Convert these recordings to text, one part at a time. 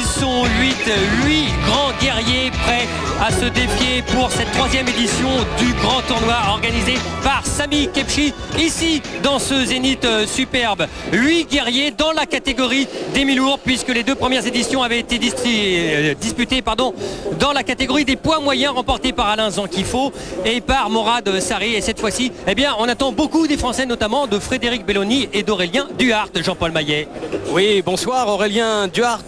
Ils sont 8 grands guerriers prêts à se défier pour cette 3e édition du grand tournoi organisé par Sami Kebchi ici dans ce Zénith superbe. 8 guerriers dans la catégorie des mi-lourds puisque les 2 premières éditions avaient été disputées dans la catégorie des poids moyens remportés par Alain Zankifo et par Morad Sarri. Et cette fois-ci, eh bien, on attend beaucoup des Français, notamment de Frédéric Belloni et d'Aurélien Duhart. Jean-Paul Maillet. Oui, bonsoir. Aurélien Duhart,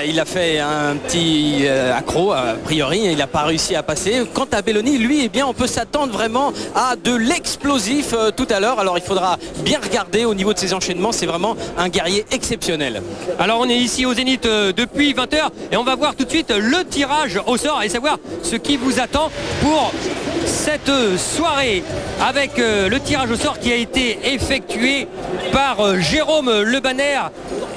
il a fait un petit accro a priori, il n'a pas réussi à passer. Quant à Belloni, lui, eh bien, on peut s'attendre vraiment à de l'explosif tout à l'heure. Alors il faudra bien regarder au niveau de ses enchaînements, c'est vraiment un guerrier exceptionnel. Alors on est ici au Zénith depuis 20 h et on va voir tout de suite le tirage au sort et savoir ce qui vous attend pour cette soirée avec le tirage au sort qui a été effectué par Jérôme Lebanner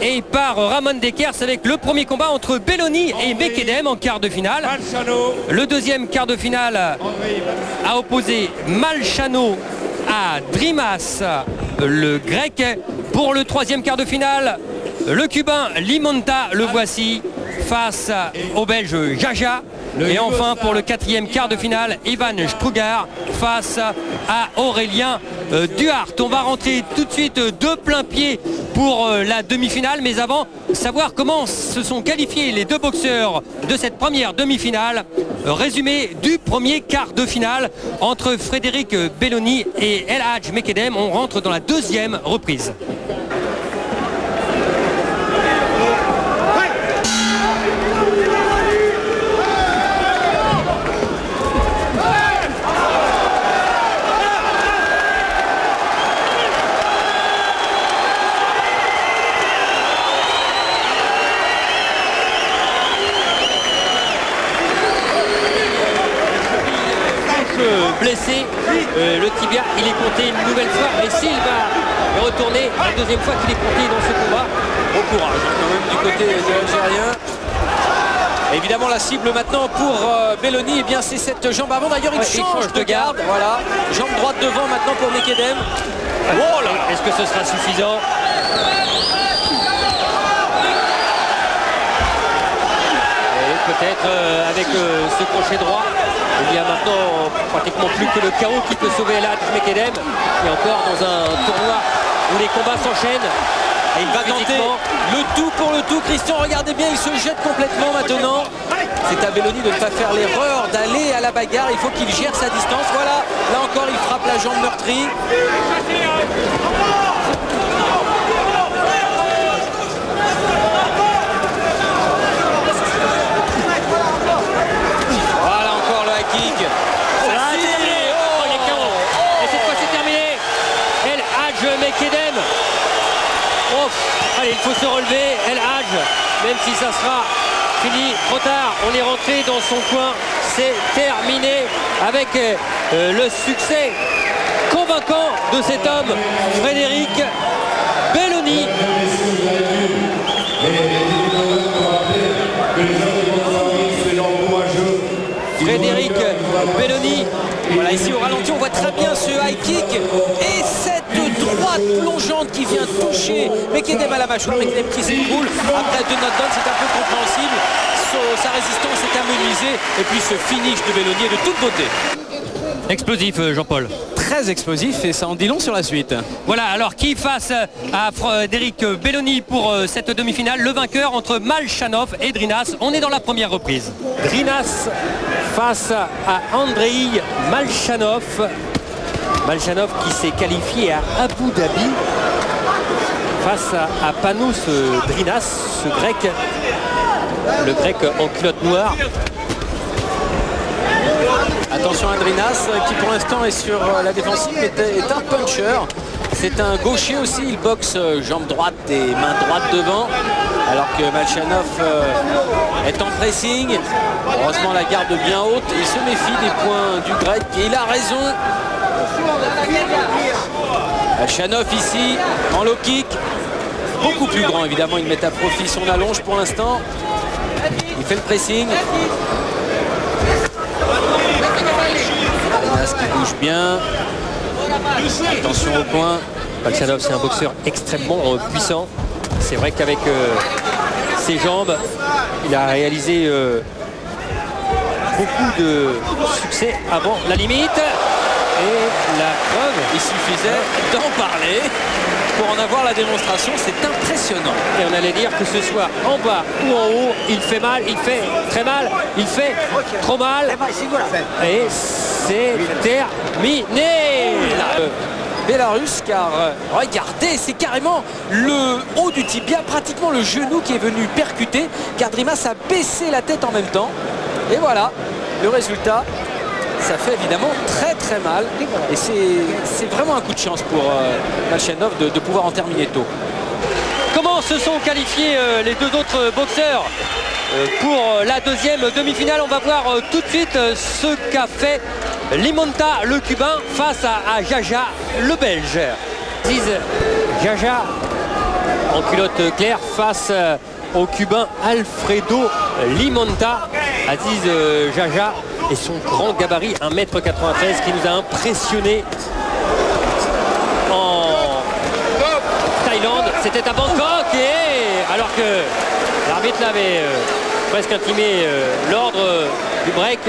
et par Ramon Dekers avec le premier combat entre Belloni et Mekedem en quart de finale. Le deuxième quart de finale a opposé Malchano à Drimas, le grec. Pour le troisième quart de finale, le cubain Limonta, le voici, face au belge Jaja. Et enfin pour le quatrième quart de finale, Ivan Strugar face à Aurélien Duhart. On va rentrer tout de suite de plein pied pour la demi-finale, mais avant, savoir comment se sont qualifiés les 2 boxeurs de cette première demi-finale. Résumé du premier quart de finale entre Frédéric Belloni et El Hadj Mekedem. On rentre dans la 2e reprise. Blessé, le tibia il est compté une nouvelle fois, mais s'il va retourner la 2e fois qu'il est compté dans ce combat, bon courage quand même du côté de l'Algérien. Évidemment la cible maintenant pour Belloni, eh bien c'est cette jambe avant. D'ailleurs il change de garde. Voilà, jambe droite devant maintenant pour Mekedem. Oh là, est-ce que ce sera suffisant? Et peut-être avec ce crochet droit. Il y a maintenant pratiquement plus que le chaos qui peut sauver El Hadj Mekedem. Et encore dans un tournoi où les combats s'enchaînent. Et il va tenter le tout pour le tout. Christian, regardez bien, il se jette complètement maintenant. C'est à Belloni de ne pas faire l'erreur d'aller à la bagarre. Il faut qu'il gère sa distance. Voilà, là encore il frappe la jambe meurtrie. Mekedem. Oh, allez, il faut se relever. El Hadj, même si ça sera fini trop tard, on est rentré dans son coin. C'est terminé avec le succès convaincant de cet homme, Frédéric Belloni. Frédéric Belloni. Voilà, ici au ralenti, on voit très bien ce high kick et cette droite plongeante qui vient toucher Mekedem à la mâchoire. Mekedem qui s'écroule après 2 knockdowns, c'est un peu compréhensible. Sa résistance est amenuisée et puis ce finish de Belloni est de toute beauté. Explosif, Jean-Paul. Très explosif et ça en dit long sur la suite. Voilà, alors qui face à Frédéric Belloni pour cette demi-finale, le vainqueur entre Malchanov et Drinas. On est dans la première reprise. Drinas face à Andrei Malchanov. Malchanov qui s'est qualifié à Abu Dhabi face à Panos Drinas, ce grec, le grec en culotte noire. Attention à Drinas qui pour l'instant est sur la défensive, est un puncher. C'est un gaucher aussi, il boxe jambe droite et main droite devant. Alors que Malchanov est en pressing. Heureusement la garde bien haute. Il se méfie des points du grec et il a raison. Malchanov ici en low kick. Beaucoup plus grand évidemment, il met à profit son allonge pour l'instant. Il fait le pressing. Drinas qui bouge bien. Attention au point. Malchanov, c'est un boxeur extrêmement puissant. C'est vrai qu'avec ses jambes. Il a réalisé beaucoup de succès avant la limite. Et la preuve, il suffisait d'en parler pour en avoir la démonstration. C'est impressionnant. Et on allait dire que ce soit en bas ou en haut, il fait mal, il fait très mal, il fait trop mal. Et c'est terminé. Bélarus, car regardez, c'est carrément le haut du tibia, pratiquement le genou qui est venu percuter, car Drimas a baissé la tête en même temps. Et voilà, le résultat, ça fait évidemment très très mal. Et c'est vraiment un coup de chance pour Malchanov de pouvoir en terminer tôt. Comment se sont qualifiés les deux autres boxeurs pour la deuxième demi-finale? On va voir tout de suite ce qu'a fait Limonta, le cubain, face à Jaja, le belge. Aziz Jaja en culotte claire face au cubain Alfredo Limonta. Aziz Jaja et son grand gabarit, 1m93, qui nous a impressionné en Thaïlande. C'était à Bangkok, et alors que l'arbitre l'avait presque intimé l'ordre du break.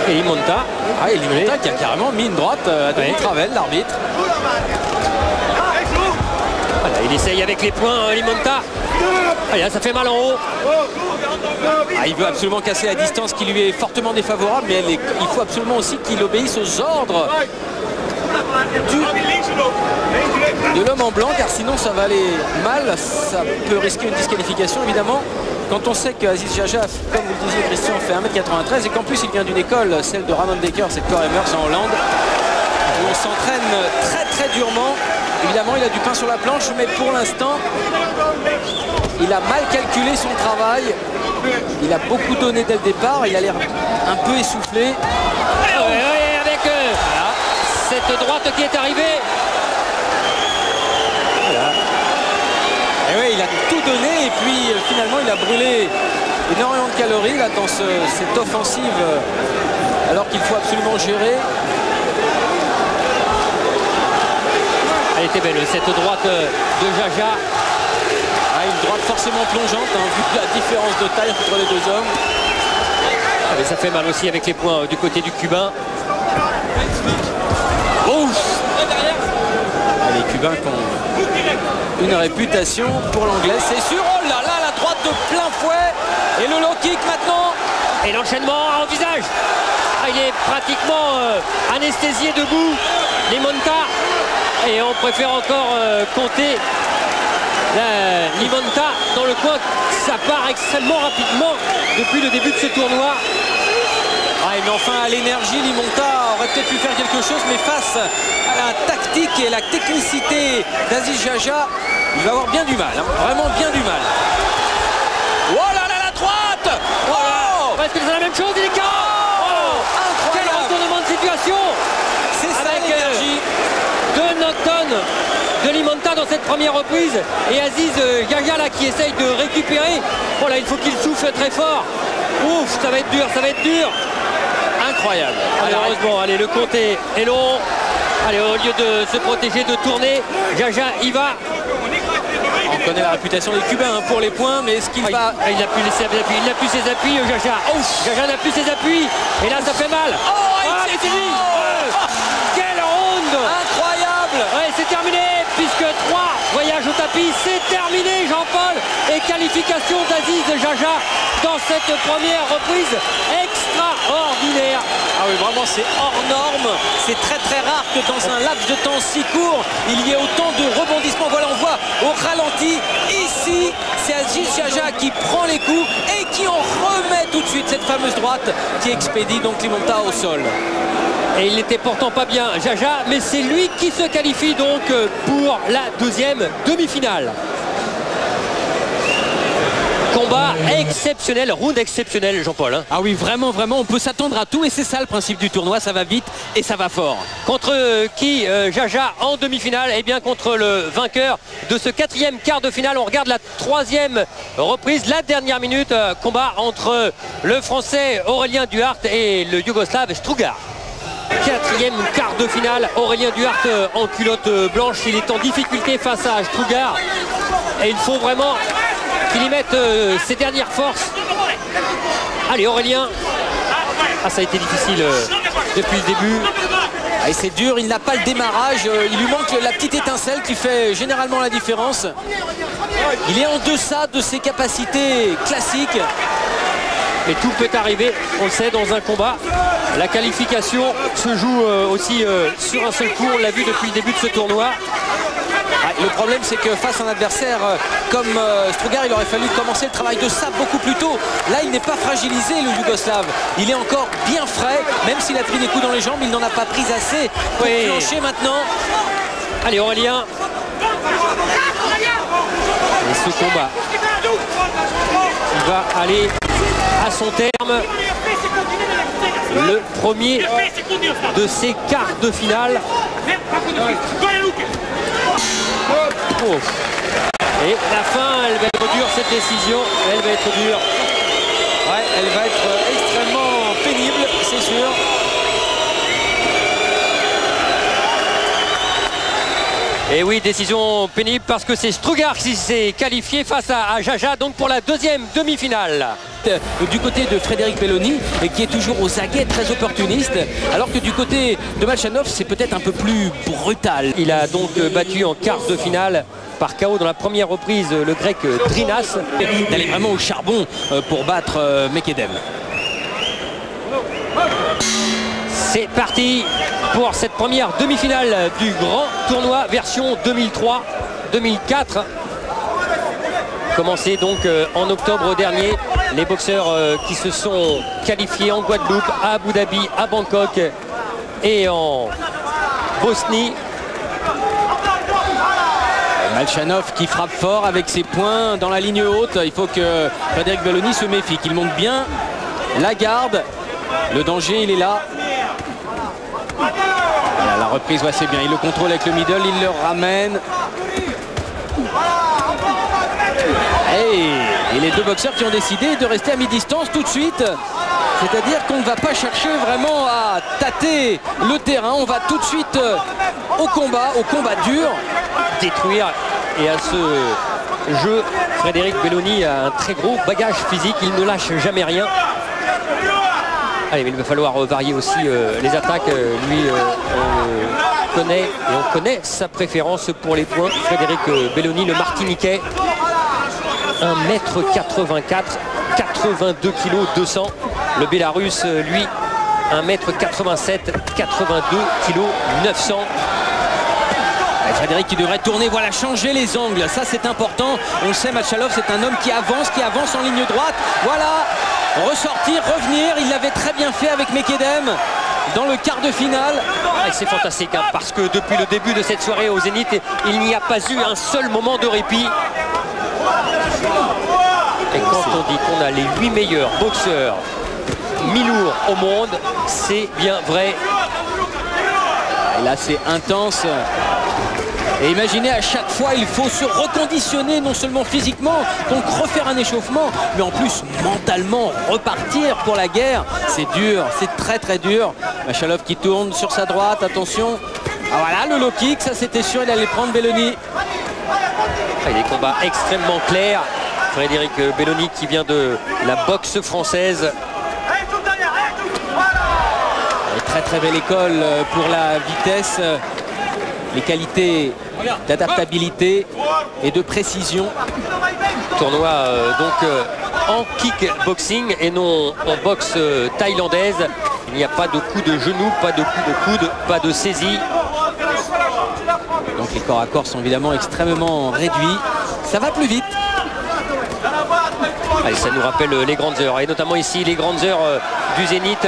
Et Limonta, qui a carrément mis une droite à demi-travers, l'arbitre. Voilà, il essaye avec les poings, Limonta. Allez, là, ça fait mal en haut. Il veut absolument casser la distance qui lui est fortement défavorable, mais il faut absolument aussi qu'il obéisse aux ordres de l'homme en blanc, car sinon ça va aller mal. Ça peut risquer une disqualification, évidemment. Quand on sait qu'Aziz Jaja, comme vous le disiez Christian, fait 1m93 et qu'en plus il vient d'une école, celle de Ramon Dekker, c'est Cor Emers en Hollande, où on s'entraîne très très durement. Évidemment, il a du pain sur la planche, mais pour l'instant, il a mal calculé son travail. Il a beaucoup donné dès le départ. Il a l'air un peu essoufflé. Avec cette droite qui est arrivée. Voilà. Et oui, il a tout donné et puis finalement il a brûlé énormément de calories là, dans cette offensive alors qu'il faut absolument gérer. Elle était belle cette droite de Jaja. Une droite forcément plongeante vu la différence de taille entre les deux hommes. Mais ça fait mal aussi avec les poings du côté du cubain. Ouf. Les Cubains qui ont une réputation pour l'anglais. C'est sûr, oh là là, la droite de plein fouet. Et le low kick maintenant. Et l'enchaînement en visage. Il est pratiquement anesthésié debout, Limonta. Et on préfère encore compter Limonta dans le coin. Ça part extrêmement rapidement depuis le début de ce tournoi. Mais enfin à l'énergie, Limonta aurait peut-être pu faire quelque chose, mais face à la tactique et la technicité d'Aziz Jaja, il va avoir bien du mal, vraiment bien du mal. Oh là là, la droite. Oh, est-ce que c'est la même chose? Il est KO. Quel retournement de situation. C'est ça l'énergie. Deux knockdowns de Limonta dans cette première reprise et Aziz Jaja là qui essaye de récupérer. Oh là, il faut qu'il souffle très fort. Ouf, ça va être dur, ça va être dur. Incroyable. Malheureusement, allez, le compte est long. Allez, au lieu de se protéger, de tourner, Jaja y va. On connaît la réputation des Cubains pour les points, mais est-ce qu'il va... Il n'a plus ses appuis, Jaja. Jaja n'a plus ses appuis. Et là, ça fait mal. C'est fini. Quelle ronde. Incroyable. Ouais, c'est terminé, puisque 3 voyages au tapis, c'est terminé, Jean-Paul. Et qualification d'Aziz Jaja dans cette première reprise extraordinaire. Ah oui, vraiment, c'est hors norme. C'est très très rare que dans un laps de temps si court, il y ait autant de rebondissements. Voilà, on voit au ralenti. Ici, c'est Aziz Jaja qui prend les coups et qui en remet tout de suite cette fameuse droite qui expédie donc Limonta au sol. Et il n'était pourtant pas bien, Jaja, mais c'est lui qui se qualifie donc pour la deuxième demi-finale. Combat exceptionnel, round exceptionnel, Jean-Paul. Ah oui, vraiment, vraiment, on peut s'attendre à tout et c'est ça le principe du tournoi, ça va vite et ça va fort. Contre qui Jaja en demi-finale? Eh bien contre le vainqueur de ce 4e quart de finale. On regarde la 3e reprise, la dernière minute, combat entre le Français Aurélien Duhart et le Yougoslave Strugar. 4e quart de finale, Aurélien Duhart en culotte blanche, il est en difficulté face à Strugar et il faut vraiment qu'il y mette ses dernières forces. Allez, Aurélien. Ah, ça a été difficile depuis le début. Ah, et c'est dur, il n'a pas le démarrage. Il lui manque la petite étincelle qui fait généralement la différence. Il est en deçà de ses capacités classiques. Mais tout peut arriver, on le sait, dans un combat. La qualification se joue aussi sur un seul coup. On l'a vu depuis le début de ce tournoi. Le problème, c'est que face à un adversaire comme Strugar, il aurait fallu commencer le travail de sabre beaucoup plus tôt. Là, il n'est pas fragilisé, le Yougoslave. Il est encore bien frais, même s'il a pris des coups dans les jambes, il n'en a pas pris assez pour clencher maintenant. Allez, Aurélien. Et ce combat, il va aller à son terme. Le premier de ces quarts de finale. Oh. Et la fin, elle va être dure, cette décision. Elle va être dure. Ouais, elle va être extrêmement pénible, c'est sûr. Et oui, décision pénible parce que c'est Strugar qui s'est qualifié face à Jaja, donc pour la deuxième demi-finale. Du côté de Frédéric Belloni, qui est toujours aux aguets, très opportuniste, alors que du côté de Malchanov, c'est peut-être un peu plus brutal. Il a donc battu en quart de finale par KO dans la première reprise le grec Drinas. D'aller vraiment au charbon pour battre Mekedem. C'est parti pour cette première demi-finale du grand tournoi version 2003-2004. Commencé donc en octobre dernier. Les boxeurs qui se sont qualifiés en Guadeloupe, à Abu Dhabi, à Bangkok et en Bosnie. Malchanov qui frappe fort avec ses poings dans la ligne haute. Il faut que Frédéric Belloni se méfie, qu'il monte bien la garde. Le danger, il est là. Voilà, la reprise, ouais, c'est bien. Il le contrôle avec le middle, il le ramène. Et les deux boxeurs qui ont décidé de rester à mi-distance tout de suite. C'est-à-dire qu'on ne va pas chercher vraiment à tâter le terrain. On va tout de suite au combat dur. Détruire. Et à ce jeu, Frédéric Belloni a un très gros bagage physique. Il ne lâche jamais rien. Allez, mais il va falloir varier aussi les attaques. Lui, on connaît et on connaît sa préférence pour les points. Frédéric Belloni, le Martiniquais. 1m84, 82 kg 200. Le Bélarus, lui, 1m87, 82 kg 900. Et Frédéric qui devrait tourner, voilà, changer les angles. Ça, c'est important. On le sait, Malchanov, c'est un homme qui avance en ligne droite. Voilà, ressortir, revenir. Il l'avait très bien fait avec Mekedem dans le quart de finale. Et c'est fantastique, hein, parce que depuis le début de cette soirée au Zénith, il n'y a pas eu un seul moment de répit. Et quand on dit qu'on a les 8 meilleurs boxeurs mi-lourds au monde, c'est bien vrai. Et là, c'est intense. Et imaginez, à chaque fois, il faut se reconditionner, non seulement physiquement, donc refaire un échauffement, mais en plus mentalement repartir pour la guerre. C'est dur, c'est très très dur. Malchanov qui tourne sur sa droite, attention. Ah, voilà, le low kick, ça c'était sûr, il allait prendre Belloni. Il y a des combats extrêmement clairs. Frédéric Belloni qui vient de la boxe française. Très très belle école pour la vitesse, les qualités d'adaptabilité et de précision. Tournoi en kickboxing et non en boxe thaïlandaise. Il n'y a pas de coup de genou, pas de coup de coude, pas de saisie. Donc les corps à corps sont évidemment extrêmement réduits. Ça va plus vite. Allez, ça nous rappelle les grandes heures. Et notamment ici, les grandes heures du Zénith.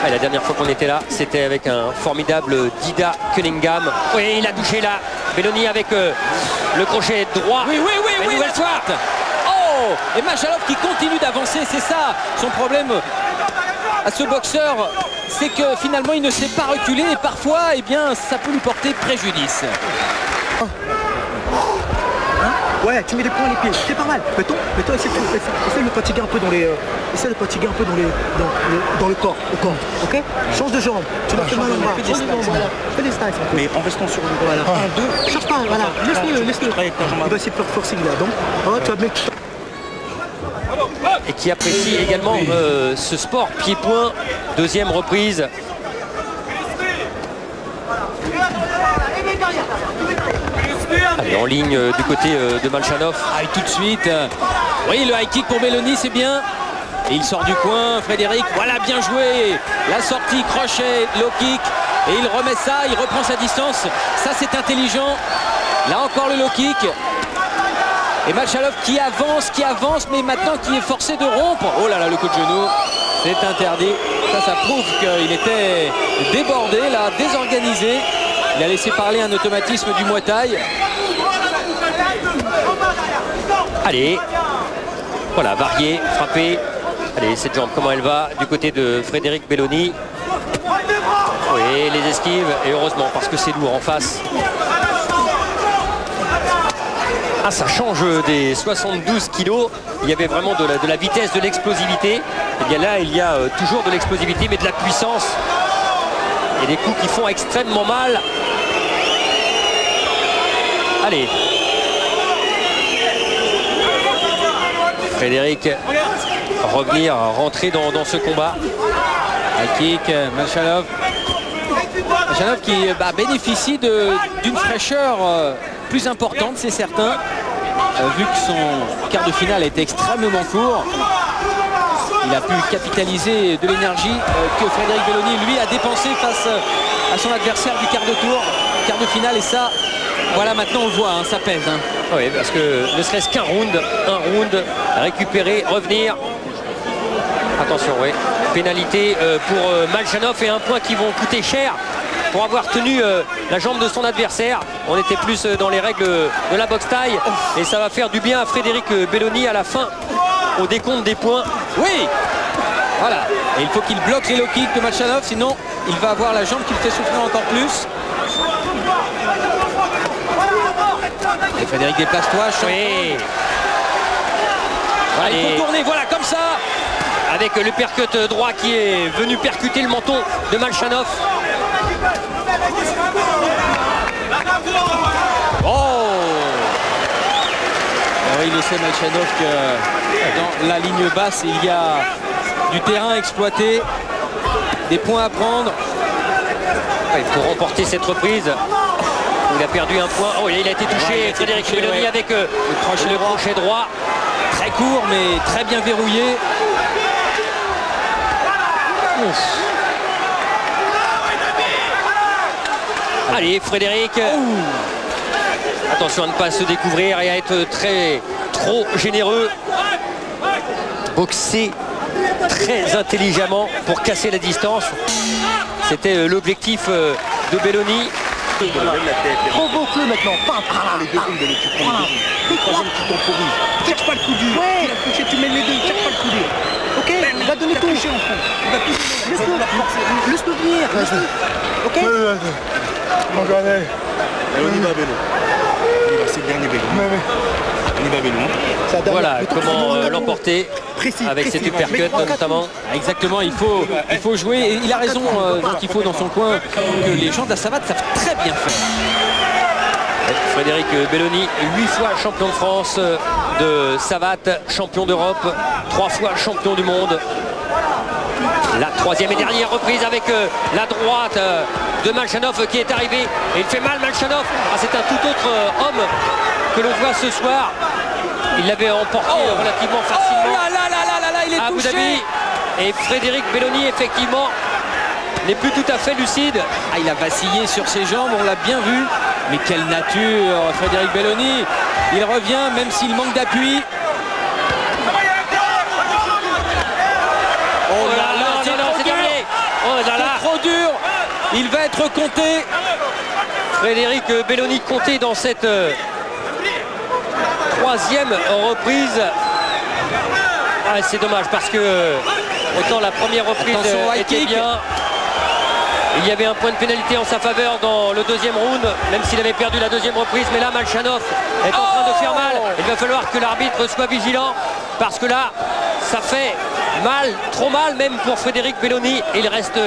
La dernière fois qu'on était là, c'était avec un formidable Dida Cunningham. Oui, il a touché là. Belloni avec le crochet droit. Oui. Nouvelle soir. Oh, et Malchanov qui continue d'avancer. C'est ça son problème à ce boxeur. C'est que finalement, il ne sait pas reculer. Et parfois, eh bien, ça peut lui porter préjudice. Ouais, tu mets des points à les pieds, c'est pas mal. Mais toi, essaie de le fatiguer un peu dans le corps, ok? Change de jambe, tu vas faire mal au bras, voilà. Fais des styles. Mais en restant sur le voilà. 1, 2, cherche pas, voilà. Laisse-le. Il va essayer de forcer là, donc. Oh, tu vas mettre. Et qui apprécie également ce sport pied-point. Deuxième reprise. Allez, en ligne du côté de Malchanov. Ah, et tout de suite. Oui, le high kick pour Belloni, c'est bien. Et il sort du coin, Frédéric. Voilà, bien joué. La sortie, crochet, low kick. Et il remet ça, il reprend sa distance. Ça, c'est intelligent. Là encore le low kick. Et Malchanov qui avance, mais maintenant qui est forcé de rompre. Oh là là, le coup de genou, c'est interdit. Ça prouve qu'il était débordé, là, désorganisé. Il a laissé parler un automatisme du Muay Thai. Allez, voilà, varié, frappé. Allez, cette jambe, comment elle va du côté de Frédéric Belloni. Oui, les esquives, et heureusement, parce que c'est lourd en face. Ah, ça change des 72 kilos. Il y avait vraiment de la vitesse, de l'explosivité. Et bien là, il y a toujours de l'explosivité, mais de la puissance. Et des coups qui font extrêmement mal. Allez. Frédéric, revenir, rentrer dans ce combat. High kick, Malchanov. Malchanov qui bénéficie d'une fraîcheur plus importante, c'est certain. Vu que son quart de finale a été extrêmement court, il a pu capitaliser de l'énergie que Frédéric Belloni, lui, a dépensé face à son adversaire du quart de tour, quart de finale. Et ça, voilà, maintenant on le voit, hein, ça pèse. Hein. Oui, parce que ne serait-ce qu'un round, récupérer, revenir. Attention, oui. Pénalité pour Malchanov et un point qui vont coûter cher pour avoir tenu la jambe de son adversaire. On était plus dans les règles de la boxe taille et ça va faire du bien à Frédéric Belloni à la fin au décompte des points. Oui, voilà. Et il faut qu'il bloque les low kicks de Malchanov, sinon il va avoir la jambe qui le fait souffrir encore plus. Et Frédéric, déplace-toi. Oui. Voilà, il faut tourner, voilà, comme ça. Avec le percut droit qui est venu percuter le menton de Malchanov. Oh! Oui, il le sait, Malchanov, que dans la ligne basse, il y a du terrain exploité, des points à prendre. Il faut remporter cette reprise. Il a perdu un point. Oh, il a été touché, ouais, Frédéric Belloni, avec le crochet droit. Très court, mais très bien verrouillé. Ouf. Allez, Frédéric. Attention à ne pas se découvrir et à être trop généreux. Boxer très intelligemment pour casser la distance. C'était l'objectif de Belloni. Provoque-le maintenant. Les deux coups, tu prends les deux. Le troisième qui temporise. Cherche pas le coup dur. Ouais. Tu mets les deux, cherche pas le coup dur. Ok, il va donner tout. Laisse-le venir. Ok. Allez, on y va, Bello. C'est le dernier Bello. On y va, Bello. Voilà comment l'emporter avec cette uppercut notamment. Exactement, il faut jouer. Et il a raison, qu'il faut dans son coin, que les gens de la savate savent très bien faire. Frédéric Belloni, 8 fois champion de France de savate, champion d'Europe, 3 fois champion du monde. La troisième et dernière reprise avec la droite de Malchanov qui est arrivé. Et il fait mal, Malchanov. Ah, c'est un tout autre homme que l'on voit ce soir. Il l'avait emporté relativement facilement. Oh là là là là là, il est à Abu touché. Dhabi. Et Frédéric Belloni, effectivement, n'est plus tout à fait lucide. Ah, il a vacillé sur ses jambes, on l'a bien vu. Mais quelle nature, Frédéric Belloni. Il revient, même s'il manque d'appui. Oh là là, c'est trop dur. Oh là là. C'est trop dur. Il va être compté. Frédéric Belloni compté dans cette troisième reprise. Ah, c'est dommage parce que autant la première reprise était bien. Il y avait un point de pénalité en sa faveur dans le deuxième round, même s'il avait perdu la deuxième reprise. Mais là, Malchanov est en train de faire mal. Il va falloir que l'arbitre soit vigilant, parce que là, ça fait mal, trop mal même pour Frédéric Belloni. Il reste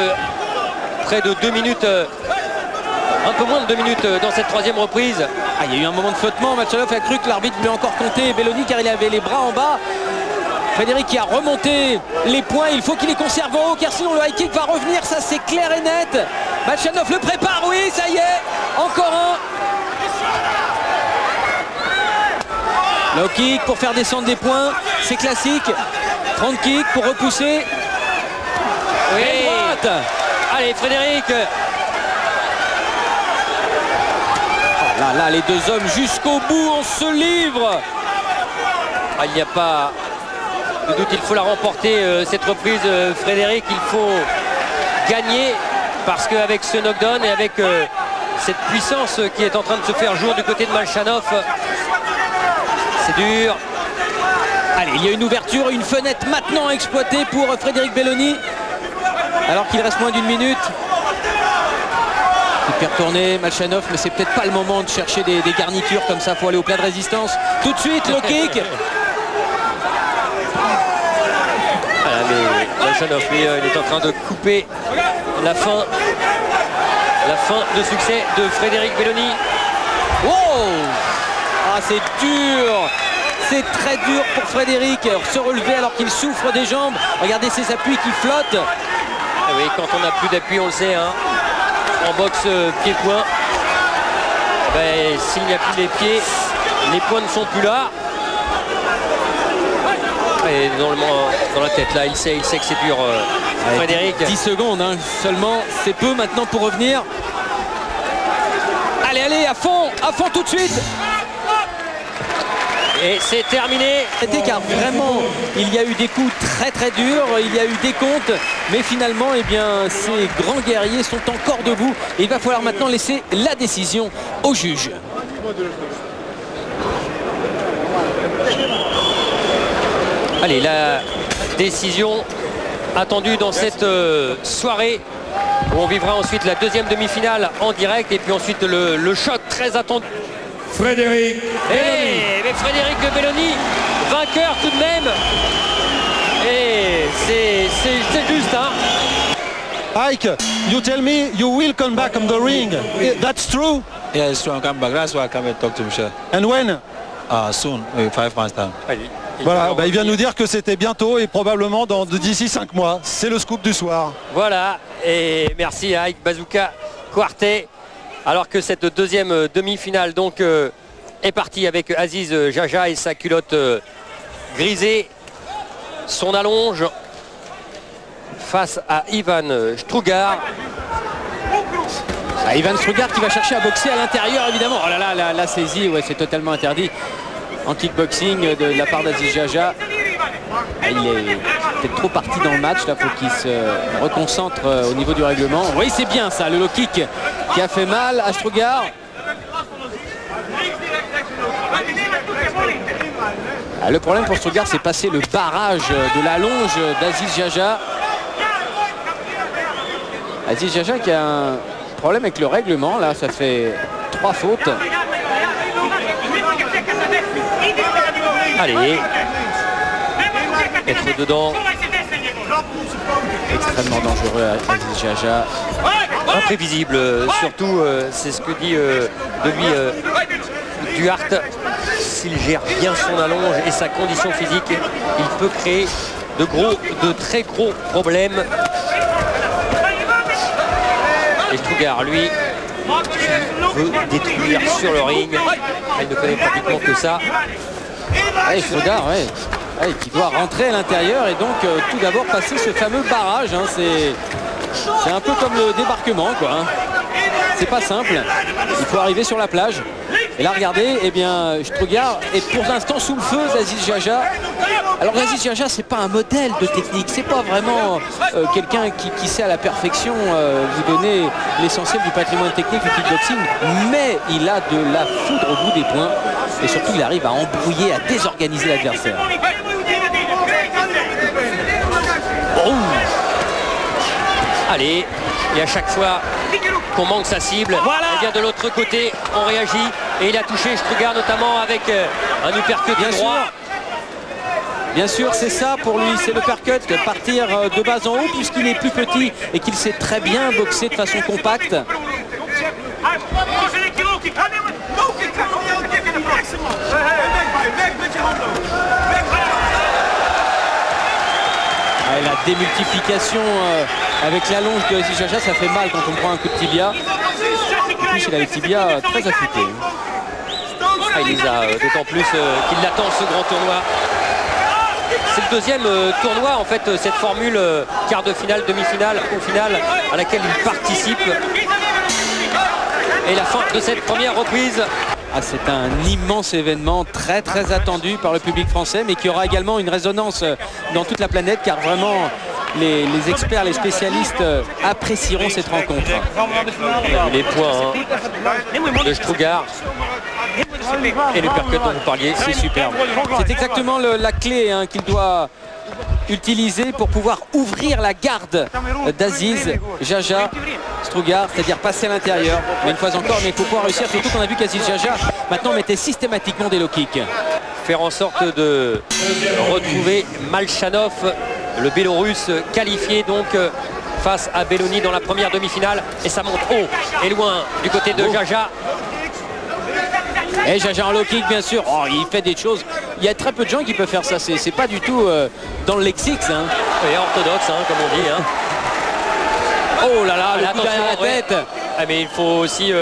près de 2 minutes, un peu moins de 2 minutes dans cette troisième reprise. Ah, il y a eu un moment de flottement. Malchanov a cru que l'arbitre voulait encore compter Belloni, car il avait les bras en bas. Frédéric qui a remonté les points, il faut qu'il les conserve en haut, car sinon le high kick va revenir, ça c'est clair et net. Malchanov le prépare, oui, ça y est, encore un. Low kick pour faire descendre des points, c'est classique. Front kick pour repousser. Oui. Droite. Allez, Frédéric. Là, les deux hommes jusqu'au bout, on se livre. Ah, il n'y a pas de doute, il faut la remporter cette reprise, Frédéric. Il faut gagner, parce qu'avec ce knockdown et avec cette puissance qui est en train de se faire jour du côté de Malchanov, c'est dur. Allez, il y a une ouverture, une fenêtre maintenant exploitée pour Frédéric Belloni, alors qu'il reste moins d'1 minute. Il peut retourner Malchanov, mais c'est peut-être pas le moment de chercher des garnitures comme ça. Il faut aller au plat de résistance tout de suite. Le kick. Voilà, mais Malchanov, lui, il est en train de couper la fin de succès de Frédéric Belloni. Wow. Ah, c'est dur. C'est très dur pour Frédéric. Se relever alors qu'il souffre des jambes. Regardez ses appuis qui flottent. Ah oui, quand on n'a plus d'appui, on le sait, hein. En boxe pied-point, ben, s'il n'y a plus les pieds, les poings ne sont plus là. Et dans la tête, là, il sait que c'est dur, Frédéric. 10 secondes hein, seulement, c'est peu maintenant pour revenir. Allez, à fond tout de suite. Et c'est terminé. Car vraiment, il y a eu des coups très très durs, il y a eu des comptes, mais finalement, eh bien, ces grands guerriers sont encore debout. Et il va falloir maintenant laisser la décision au juge. Allez, la décision attendue dans cette soirée, où on vivra ensuite la deuxième demi-finale en direct, et puis ensuite le choc très attendu. Frédéric Belloni. Mais Frédéric Belloni, vainqueur tout de même. Et c'est juste, hein. Ike, you tell me you will come back on the ring. That's true? Yeah, it's true. I'm coming back. That's why I come and talk to Michel. And when? Soon, 5 months time. Voilà, il vient nous dire que c'était bientôt et probablement d'ici 5 mois. C'est le scoop du soir. Voilà, et merci à Ike Bazooka Quartet. Alors que cette deuxième demi-finale donc est partie avec Aziz Jaja et sa culotte grisée, son allonge face à Ivan Strugar. Ivan Strugar qui va chercher à boxer à l'intérieur évidemment. Oh là là, la saisie, ouais, c'est totalement interdit en kickboxing de la part d'Aziz Jaja. Il est peut-être trop parti dans le match, là faut qu'il se reconcentre au niveau du règlement. Oui, c'est bien ça, le low kick qui a fait mal à Strugar. Le problème pour Strugar, c'est passer le barrage de la longe d'Aziz Jaja. Aziz Jaja qui a un problème avec le règlement, là ça fait 3 fautes. Allez, être dedans. Extrêmement dangereux Aziz Jaja. Imprévisible, surtout, c'est ce que dit de lui Duhart. S'il gère bien son allonge et sa condition physique, il peut créer de très gros problèmes. Et Strugar, lui, veut détruire sur le ring. Il ne connaît pratiquement que ça. Strugar, ouais. Qui doit rentrer à l'intérieur et donc tout d'abord passer ce fameux barrage. Hein, c'est un peu comme le débarquement, quoi. Hein. C'est pas simple. Il faut arriver sur la plage. Et là, regardez, eh bien, Strugar est pour l'instant sous le feu d'Aziz Jaja. Alors, Aziz Jaja, c'est pas un modèle de technique. C'est pas vraiment quelqu'un qui sait à la perfection vous donner l'essentiel du patrimoine technique du kickboxing. Mais il a de la foudre au bout des poings. Et surtout, il arrive à embrouiller, à désorganiser l'adversaire. Oh. Allez, Et à chaque fois qu'on manque sa cible, Voilà. eh bien de l'autre côté, on réagit. Et il a touché Strugar notamment avec un uppercut droit. Bien sûr, c'est ça pour lui, c'est le percut, partir de bas en haut puisqu'il est plus petit et qu'il sait très bien boxer de façon compacte. Ah, et la démultiplication avec la longe de Aziz Jaja, ça fait mal quand on prend un coup de tibia. En plus, il a les tibias très affûtés. Ah, il les a d'autant plus qu'il l'attend ce grand tournoi. C'est le deuxième tournoi en fait, cette formule quart de finale, demi-finale, au final à laquelle il participe. Et la fin de cette première reprise. Ah, c'est un immense événement très très attendu par le public français, mais qui aura également une résonance dans toute la planète, car vraiment les experts, les spécialistes apprécieront cette rencontre. Les points de Strugar et le percut dont vous parliez, C'est superbe. C'est exactement la clé qu'il doit utiliser pour pouvoir ouvrir la garde d'Aziz Jaja Strugar, c'est-à-dire passer à l'intérieur. Mais une fois encore, mais il faut pouvoir réussir, surtout qu'on a vu qu'Aziz Jaja maintenant mettait systématiquement des low kicks. faire en sorte de retrouver Malchanov, le Bélorusse qualifié donc face à Belloni dans la première demi-finale. Et ça monte haut et loin du côté de Jaja. Et Jaja en low kick, bien sûr. Oh, il fait des choses. Il y a très peu de gens qui peuvent faire ça. C'est pas du tout dans le lexique. Et orthodoxe, comme on dit. Oh là là, le coup derrière la tête. Ouais. Ah, mais il faut aussi,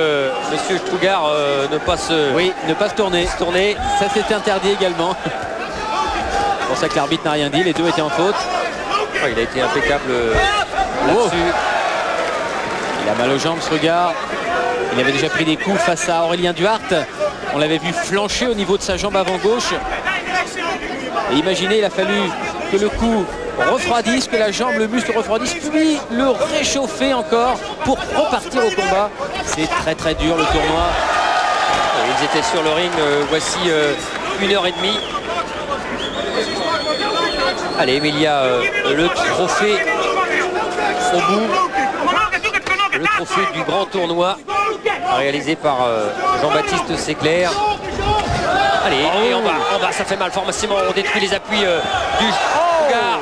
monsieur Strugar, ne pas se tourner. Ça c'était interdit également. C'est pour ça que l'arbitre n'a rien dit. Les deux étaient en faute. Oh, il a été impeccable là-dessus. Il a mal aux jambes, Strugar. Il avait déjà pris des coups face à Aurélien Duhart. On l'avait vu flancher au niveau de sa jambe avant gauche. Et imaginez, il a fallu que le coup refroidisse, que la jambe, le muscle refroidisse, puis le réchauffer encore pour repartir au combat. C'est très très dur le tournoi. Ils étaient sur le ring, voici 1h30. Allez, Emilia, le trophée au bout. Le trophée du grand tournoi réalisé par Jean-Baptiste Séclair. Allez, et en bas, ça fait mal forcément, on détruit les appuis du Strugar.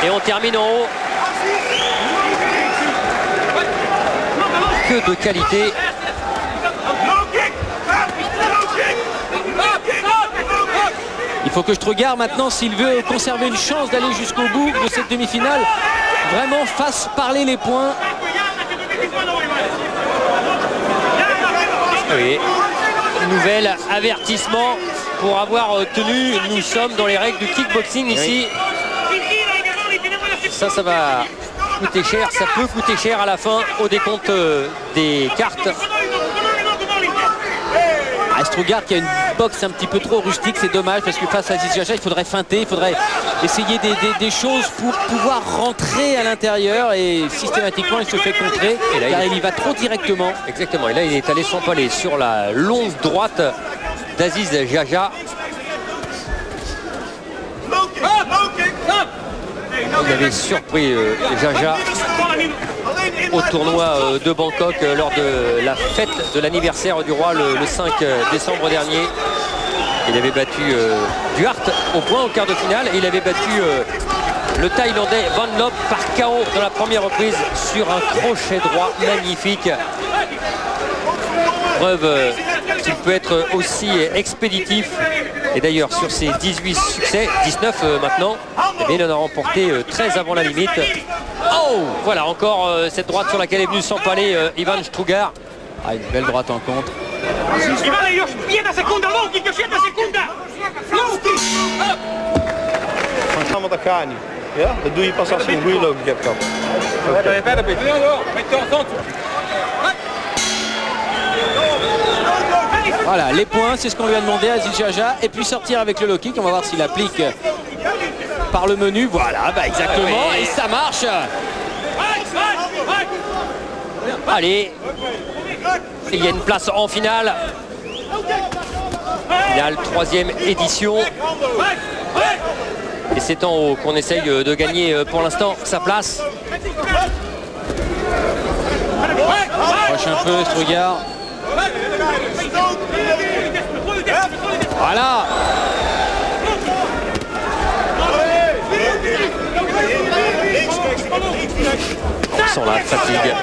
Et on termine en haut. Que de qualité. Il faut que Strugar maintenant, s'il veut conserver une chance d'aller jusqu'au bout de cette demi-finale, vraiment fasse parler les points. Oui. Nouvel avertissement pour avoir tenu. Nous sommes dans les règles du kickboxing ici. Ça va coûter cher. Ça peut coûter cher à la fin au décompte des cartes. Strugar qui a une boxe un petit peu trop rustique, c'est dommage parce que face à Aziz Jaja, il faudrait feinter, il faudrait essayer des choses pour pouvoir rentrer à l'intérieur et systématiquement il se fait contrer et là, car il y va trop directement. Exactement, et là il est allé s'empaler sur la longue droite d'Aziz Jaja. Il avait surpris Jaja au tournoi de Bangkok lors de la fête de l'anniversaire du roi le 5 décembre dernier. Il avait battu Duhart au point au quart de finale et il avait battu le Thaïlandais Van Lop par KO dans la première reprise sur un crochet droit magnifique. Preuve qu'il peut être aussi expéditif. Et d'ailleurs sur ses 18 succès, 19 maintenant, eh bien, il en a remporté 13 avant la limite. Oh, voilà encore cette droite sur laquelle est venu s'empaler Ivan Strugar. Ah, une belle droite en contre. Ja, dat doe je pas als je een goede loopje hebt gehad. Voilà, les points, c'est ce qu'on lui a demandé à Aziz Jaja. Et puis sortir avec le low kick. On va voir s'il applique par le menu. Voilà, bah exactement. Et ça marche. Allez, il y a une place en finale. Finale, 3e édition. Et c'est en haut qu'on essaye de gagner pour l'instant sa place. Approche un peu, Strugar. Voilà. On sent la fatigue.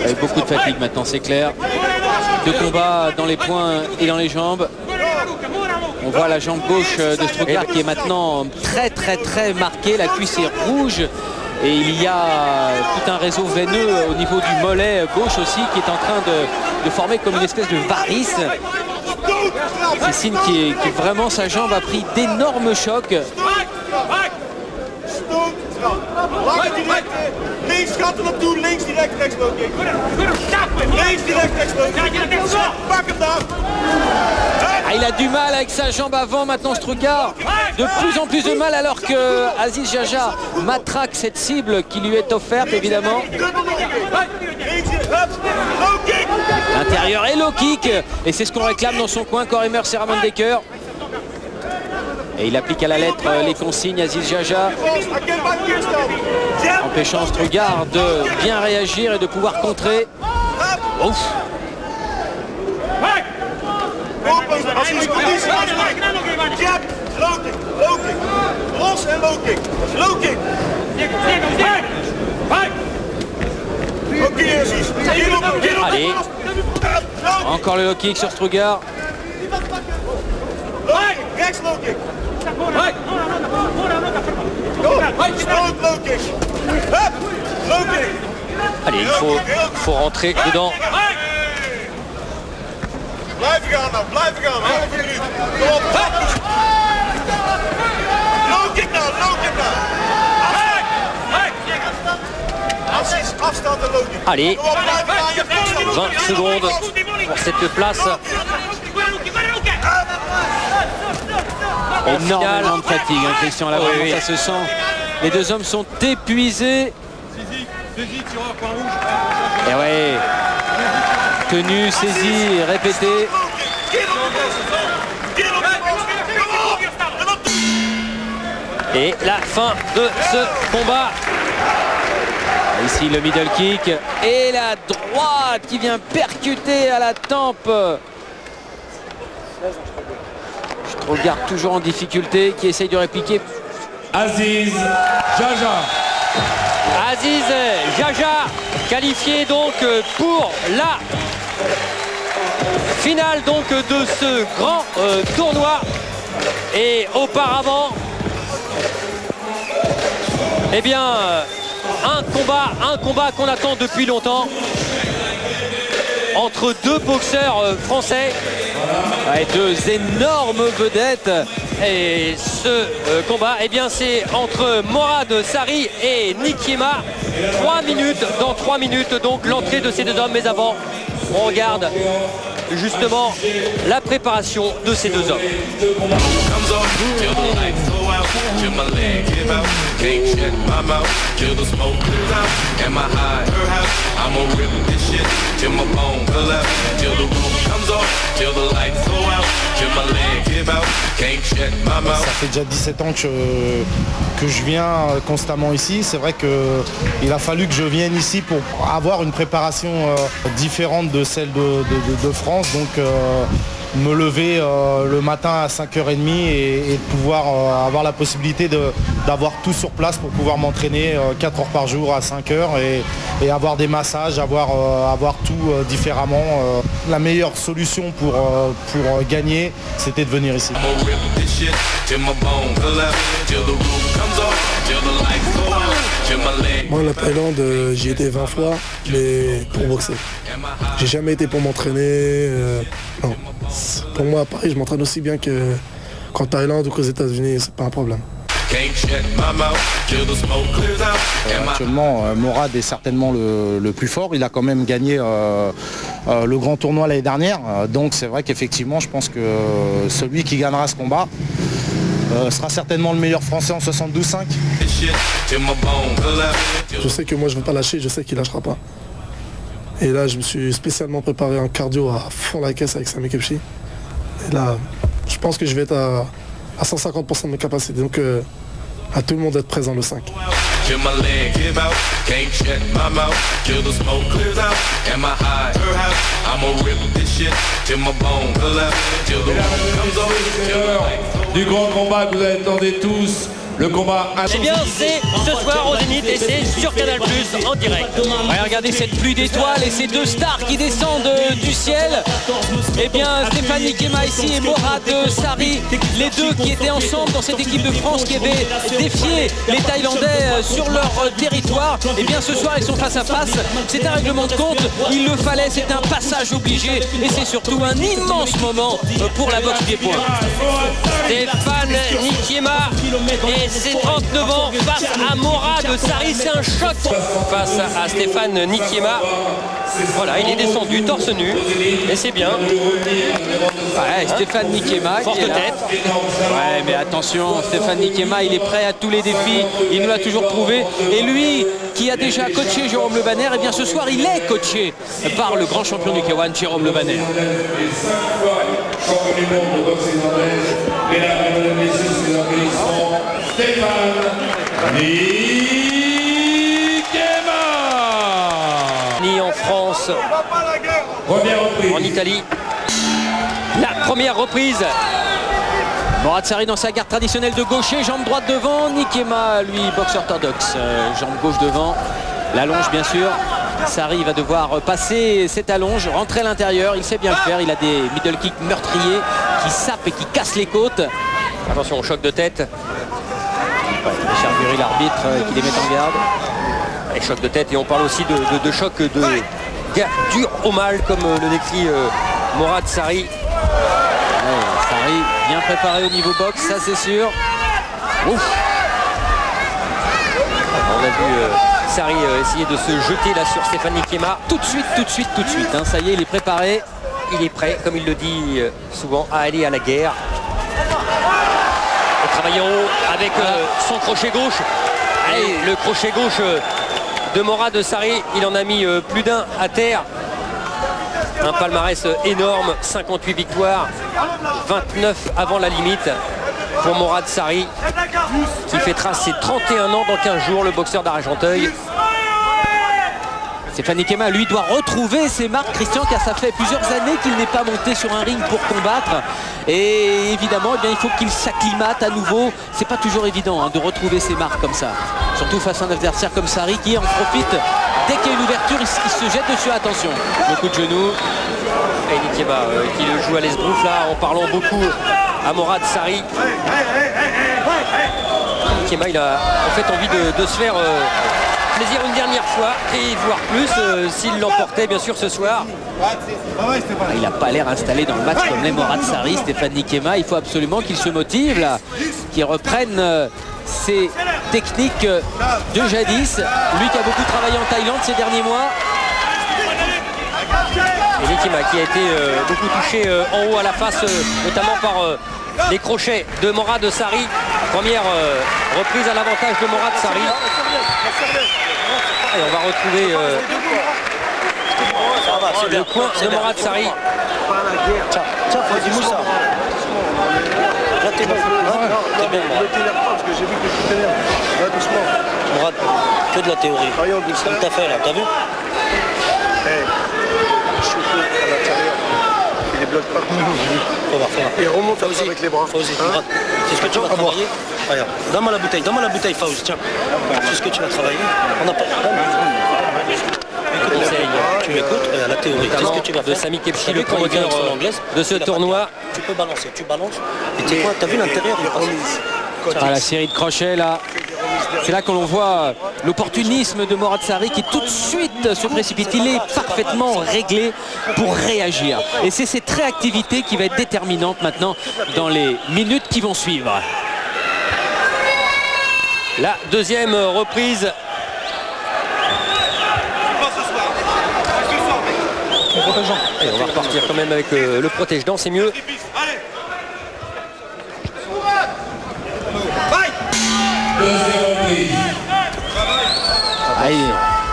Avec beaucoup de fatigue maintenant, c'est clair. 2 combats dans les poings et dans les jambes. On voit la jambe gauche de Strugar qui est maintenant très marquée. La cuisse est rouge. Et il y a tout un réseau veineux au niveau du mollet gauche aussi qui est en train de former comme une espèce de varice. C'est signe que vraiment sa jambe a pris d'énormes chocs. Ah, il a du mal avec sa jambe avant maintenant, Strugar. De plus en plus de mal alors que Aziz Jaja matraque cette cible qui lui est offerte évidemment. L'intérieur et low kick. Et c'est ce qu'on réclame dans son coin, Corimer Seramondeker. Et il applique à la lettre les consignes Aziz Jaja, empêchant Strugar de bien réagir et de pouvoir contrer. Ouf. Allez, encore le low kick sur Strugar. Allez, il faut rentrer dedans. Allez, 20 secondes pour cette place. Énormément de fatigue, hein, Christian, là, oui. Ça se sent. Les 2 hommes sont épuisés. Et ouais, tenue, saisie, répétée. Et la fin de ce combat. Ici le middle kick et la droite qui vient percuter à la tempe. Strugar toujours en difficulté, qui essaye de répliquer. Aziz Jaja. Aziz Jaja, qualifié donc pour la finale donc de ce grand tournoi. Et auparavant, eh bien, un combat qu'on attend depuis longtemps entre 2 boxeurs français. Ouais, 2 énormes vedettes. Et ce combat, eh bien, c'est entre Morad Sari et Nikiema. 3 minutes, dans 3 minutes, donc l'entrée de ces 2 hommes. Mais avant, on regarde justement la préparation de ces 2 hommes. Ça fait déjà 17 ans que je viens constamment ici. C'est vrai qu'il a fallu que je vienne ici pour avoir une préparation différente de celle de France. Donc me lever le matin à 5h30 et de pouvoir avoir la possibilité d'avoir tout sur place pour pouvoir m'entraîner 4 heures par jour à 5 heures et avoir des massages, avoir tout différemment. La meilleure solution pour gagner, c'était de venir ici. Moi, la Thaïlande, j'y étais 20 fois, mais pour boxer. J'ai jamais été pour m'entraîner. Non. Pour moi, à Paris, je m'entraîne aussi bien qu'en Thaïlande ou qu'aux États-Unis, c'est pas un problème. Actuellement, Morad est certainement le plus fort. Il a quand même gagné le grand tournoi l'année dernière. Donc c'est vrai qu'effectivement, je pense que celui qui gagnera ce combat sera certainement le meilleur français en 72-5. Je sais que moi, je ne veux pas lâcher. Je sais qu'il ne lâchera pas. Et là, je me suis spécialement préparé en cardio à fond la caisse avec Sami Kebchi. Et là, je pense que je vais être à 150% de mes capacités. Donc, à tout le monde d'être présent le 5. Till my leg give out, can't shut my mouth, till the smoke clears out, am I high? I'ma rip this shit, till my bone collapse, till the moon comes over, till the lights. Du grand combat que vous attendez tous, le combat Eh bien, c'est ce soir au Zénith et c'est sur Canal+ en direct. Ouais, regardez cette pluie d'étoiles et ces deux stars qui descendent du ciel. Eh bien, Stéphane Nikema ici et Morad Sarri, les deux qui étaient ensemble dans cette équipe de France qui avait défié les Thaïlandais sur leur territoire. Eh bien, ce soir, ils sont face à face. C'est un règlement de compte, il le fallait, c'est un passage obligé et c'est surtout un immense moment pour la boxe pied-point. Stéphane Nikema et ses 39 ans face à Morad Sarri, c'est un choc face à Stéphane Nikema. Voilà, il est descendu torse nu et c'est bien. Ouais, Stéphane Nikema forte qui est là. tête. Ouais, mais attention, Stéphane Nikema, il est prêt à tous les défis. Il nous l'a toujours prouvé. Et lui, qui a déjà coaché Jérôme Le Banner, eh bien ce soir, il est coaché par le grand champion du K1, Jérôme Le Banner. Champion du monde de boxe irlandaise, mesdames et messieurs, c'est l'organisation Stéphane Nikema. Ni en France, Première reprise. en Italie. La première reprise. Morad Sarri dans sa garde traditionnelle de gaucher, jambe droite devant. Nikema, lui, boxe orthodoxe, jambe gauche devant. La longe, bien sûr. Sarri va devoir passer cette allonge, rentrer à l'intérieur. Il sait bien le faire. Il a des middle kicks meurtriers qui sapent et qui cassent les côtes. Attention au choc de tête. Charbury, l'arbitre, qui les met en garde. Les chocs de tête et on parle aussi de choc de gars dur au mal comme le décrit Morad Sarri. Ouais, Sarri bien préparé au niveau boxe, ça c'est sûr. Ouf. On a vu Sarri essayer de se jeter là sur Stéphane Nikema. Tout de suite, hein. Ça y est, il est préparé. Il est prêt, comme il le dit souvent, à aller à la guerre. Et travailler en haut avec son crochet gauche. Allez, le crochet gauche de Morad Sarri, il en a mis plus d'un à terre. Un palmarès énorme, 58 victoires, 29 avant la limite pour Morad Sarri, qui fêtera ses 31 ans dans 15 jours, le boxeur d'Argenteuil. Stéphane Nikema, lui, doit retrouver ses marques, Christian, car ça fait plusieurs années qu'il n'est pas monté sur un ring pour combattre. Et évidemment, eh bien, il faut qu'il s'acclimate à nouveau. C'est pas toujours évident hein, de retrouver ses marques comme ça. Surtout face à un adversaire comme Sarri qui en profite. Dès qu'il y a une ouverture, il se jette dessus. Attention, le coup de genou. Et Nikema qui le joue à l'esbrouf là, en parlant beaucoup à Morad Sarri. Nikema, il a en fait envie de se faire plaisir une dernière fois et voir plus s'il l'emportait bien sûr ce soir. Il n'a pas l'air installé dans le match comme les Morad Sarri, Stéphane Nikema. Il faut absolument qu'il se motive là, qu'il reprenne ses techniques de jadis. Lui qui a beaucoup travaillé en Thaïlande ces derniers mois. Et Nikema qui a été beaucoup touché en haut à la face, notamment par les crochets de Morad Sarri. Première reprise à l'avantage de Morad Sarri. Et on va retrouver le coin de Morad Sarri. Tiens, vas-y Moussa. Là t'es bon. T'es bien, parce que j'ai vu que tu t'énerves. Va doucement. Morad, que de la théorie. Comme t'as fait là, t'as vu? À l'intérieur. Il les bloque pas. Et remonte avec les bras. Fauzi, c'est ce que tu vas travailler. Regarde, donne-moi la bouteille, Fauzi, tiens. C'est ce que tu vas travailler. On n'a pas. Tu m'écoutes, la théorie. Qu'est-ce que tu vas faire? De Sami Kepchi, le promoteur de ce tournoi. Tu peux balancer, tu balances. Et tu sais quoi, t'as vu l'intérieur? Ah, la série de crochets là. C'est là que l'on voit l'opportunisme de Morad Sarri qui tout de suite se précipite. Il est parfaitement réglé pour réagir. Et c'est cette réactivité qui va être déterminante maintenant dans les minutes qui vont suivre. La deuxième reprise. Et on va repartir quand même avec le protège-dents, c'est mieux.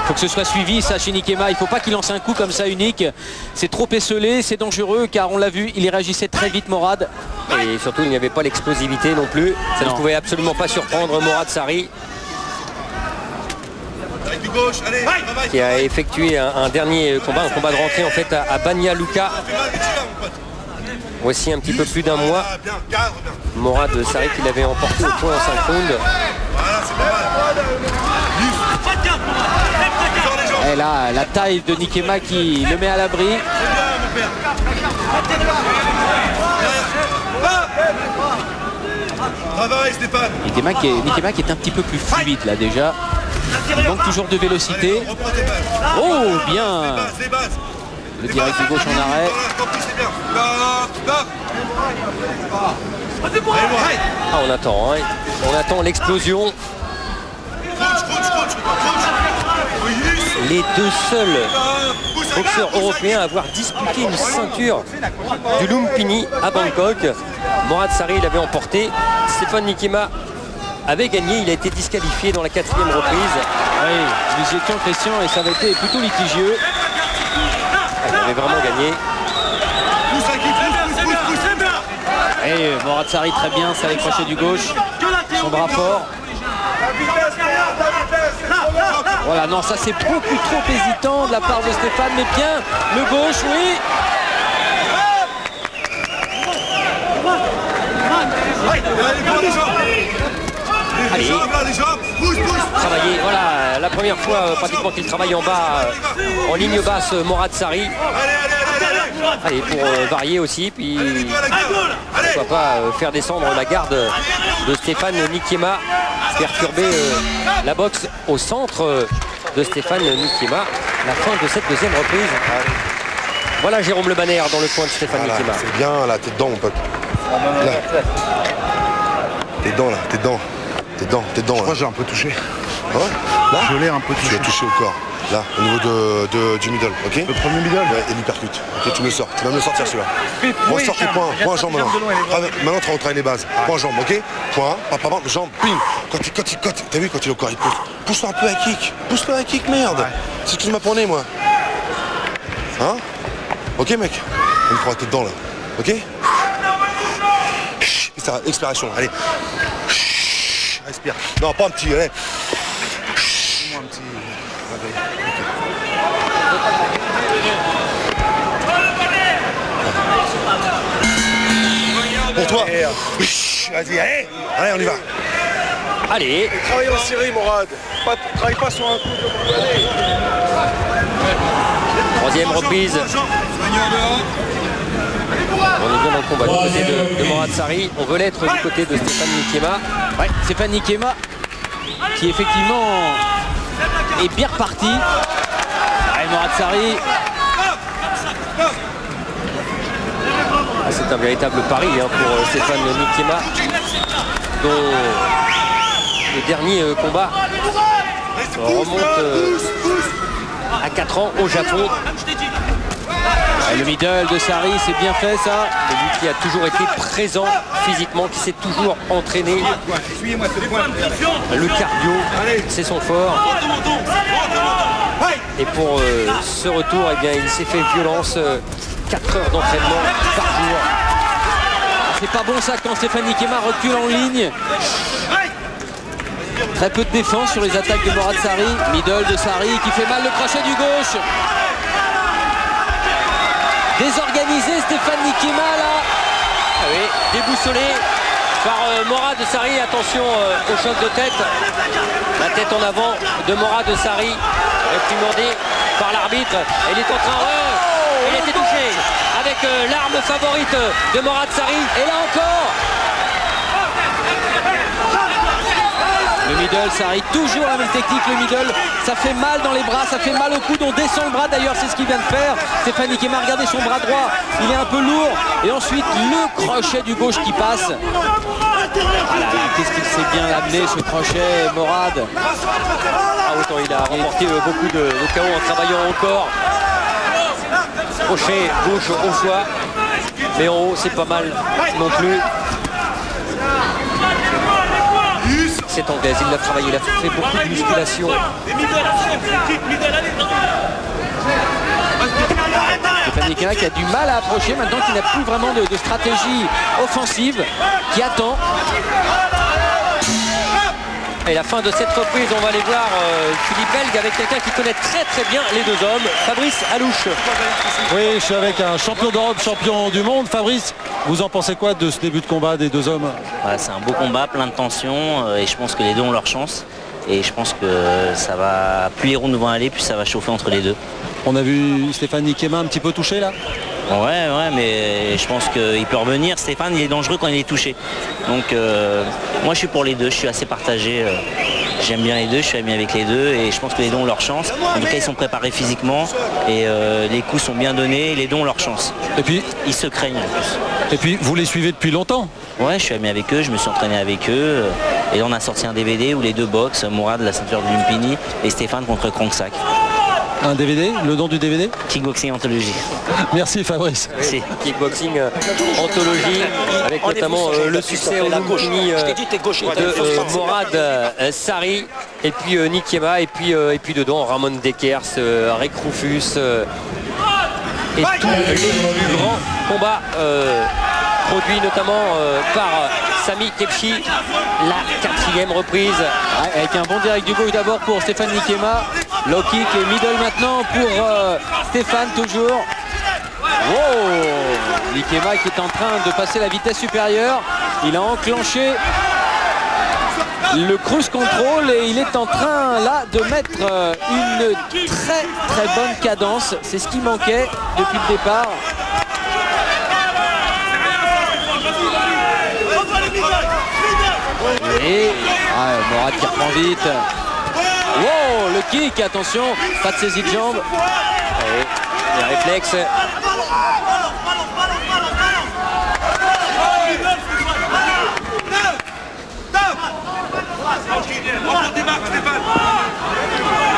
faut que ce soit suivi ça chez Nikema. Il ne faut pas qu'il lance un coup comme ça unique. C'est trop esselé, c'est dangereux car on l'a vu, il réagissait très vite Morad. Et surtout il n'y avait pas l'explosivité non plus. Ça ne pouvait absolument pas surprendre Morad Sarri, qui a effectué un dernier combat, un combat de rentrée en fait à Banja Luka. Voici un petit peu plus d'un mois. Morad Sarri qui l'avait emporté au point en 5 rounds. Et là, la taille de Nikema qui le met à l'abri. Nikema qui est un petit peu plus fluide là déjà. Il manque toujours de vélocité. Oh bien. Le direct du gauche en arrêt. Ah, on attend, hein. On attend l'explosion. Les deux seuls boxeurs européens à avoir disputé une ceinture du Lumpini à Bangkok. Morad Sarri l'avait emporté. Stéphane Nikema avait gagné. Il a été disqualifié dans la 4e reprise. Oui, nous étions Christian et ça avait été plutôt litigieux. Il avait vraiment gagné. Et Morad Sarri très bien, ça allait crocher du gauche. Son bras fort. Voilà, non, ça c'est beaucoup trop hésitant de la part de Stéphane, mais bien le gauche, oui. Allez, travailler, voilà, la première fois pratiquement qu'il travaille en bas, en ligne basse, Morad Sarri. Allez, pour varier aussi, puis pourquoi pas faire descendre la garde de Stéphane Nikema, perturber la boxe au centre de Stéphane Nikema. La fin de cette 2e reprise. Voilà Jérôme Le Banner dans le coin de Stéphane Nikema. C'est bien là, t'es dedans mon pote. Là. T'es dedans là, t'es dedans. T'es dedans, t'es dedans. Moi j'ai un peu touché. Ouais. Là, je l'ai un peu touché. Tu as touché au corps. Là, au niveau du middle, ok. Le premier middle. Ouais, et l'hypercute. Ok, tu me le sors. Tu vas me le sortir celui-là. Moi, sors tes points. Point jambe maintenant. Maintenant, on travaille les bases. Point jambe, ok. Point, papa, jambe, ping. Quand t'as vu quand il est au corps, il pousse. Pousse-le un peu à kick. Pousse-le à kick, merde. Ouais. C'est ce que tu m'as prôné, moi. Hein? Ok, mec. On me croit que t'es dedans, là. Ok. Ça, expiration, allez. Respire. Non, pas un petit, allez. Moi un petit. Pour toi. Vas-y, allez. Allez, on y va. Allez. Travaille en série, Morad. Travaille pas sur un coup. 3e reprise. On est bien dans le combat du côté de Morad Sarri. On veut l'être du côté de Stéphane Nikema. Ouais, Stéphane Nikema qui effectivement est bien reparti. Allez, Morad Sarri. Ah, c'est un véritable pari hein, pour Stéphane Nikema, dont le dernier combat remonte à 4 ans au Japon. Le middle de Sarri, c'est bien fait ça. Et lui qui a toujours été présent physiquement, qui s'est toujours entraîné. Le cardio, c'est son fort. Et pour ce retour, eh bien, il s'est fait violence. 4 heures d'entraînement par jour. C'est pas bon ça quand Stéphane Nikema recule en ligne. Très peu de défense sur les attaques de Morad Sarri. Middle de Sarri qui fait mal le crochet du gauche. Désorganisé Stéphane Nikema là. Ah oui, déboussolé par Morad Sarri. Attention au choc de tête. La tête en avant de Morad Sarri, réprimandé par l'arbitre. Il est en train il a été touché avec l'arme favorite de Morad Sarri. Et là encore le middle, Sarri, toujours la même technique, le middle, ça fait mal dans les bras, ça fait mal au coude, on descend le bras d'ailleurs, c'est ce qu'il vient de faire. Stéphane Nikema, regardez son bras droit, il est un peu lourd. Et ensuite le crochet du gauche qui passe. Voilà, qu'est-ce qu'il s'est bien amené ce crochet, Morad. Ah, autant il a remporté beaucoup de KO en travaillant au corps. Crochet gauche au choix, mais en haut c'est pas mal non plus. cette anglaise. Il l'a travaillé, il a fait beaucoup de musculation. Stéphane Nikema qui a du mal à approcher maintenant, qu'il n'a plus vraiment de stratégie offensive, qui attend. Et la fin de cette reprise, on va aller voir Philippe Belge avec quelqu'un qui connaît très bien les deux hommes, Fabrice Alouche. Oui, je suis avec un champion d'Europe, champion du monde. Fabrice, vous en pensez quoi de ce début de combat des deux hommes? C'est un beau combat, plein de tensions, et je pense que les deux ont leur chance. Et je pense que ça va, plus les rounds vont aller, plus ça va chauffer entre les deux. On a vu Stéphane Nikema un petit peu touché là. Ouais, mais je pense qu'il peut revenir. Stéphane, il est dangereux quand il est touché. Donc moi je suis pour les deux, je suis assez partagé. J'aime bien les deux, je suis ami avec les deux et je pense que les deux ont leur chance. En tout cas, ils sont préparés physiquement et les coups sont bien donnés, les deux ont leur chance. Et puis ils se craignent en plus. Et puis vous les suivez depuis longtemps? Ouais, je suis ami avec eux, je me suis entraîné avec eux. Et là on a sorti un DVD où les deux boxent, Mourad, la ceinture de Lumpini, et Stéphane contre Kronksak. Un DVD, le nom du DVD? Kickboxing Anthologie. Merci Fabrice. Merci. Kickboxing Anthologie, avec notamment le succès au Lumpini de Mourad Sari, et puis Nikema, et puis dedans Ramon Dekers, Rick Rufus, et tous les plus grands combats produits notamment par Sami Kepchi, la 4e reprise. Ouais, avec un bon direct du gauche d'abord pour Stéphane Nikema. Low kick et middle maintenant pour Stéphane toujours. Wow, Nikema qui est en train de passer la vitesse supérieure. Il a enclenché le cruise control et il est en train là de mettre une très bonne cadence. C'est ce qui manquait depuis le départ. Et Mourad qui reprend vite. Wow, le kick, attention, pas de saisie de jambe. Les réflexes.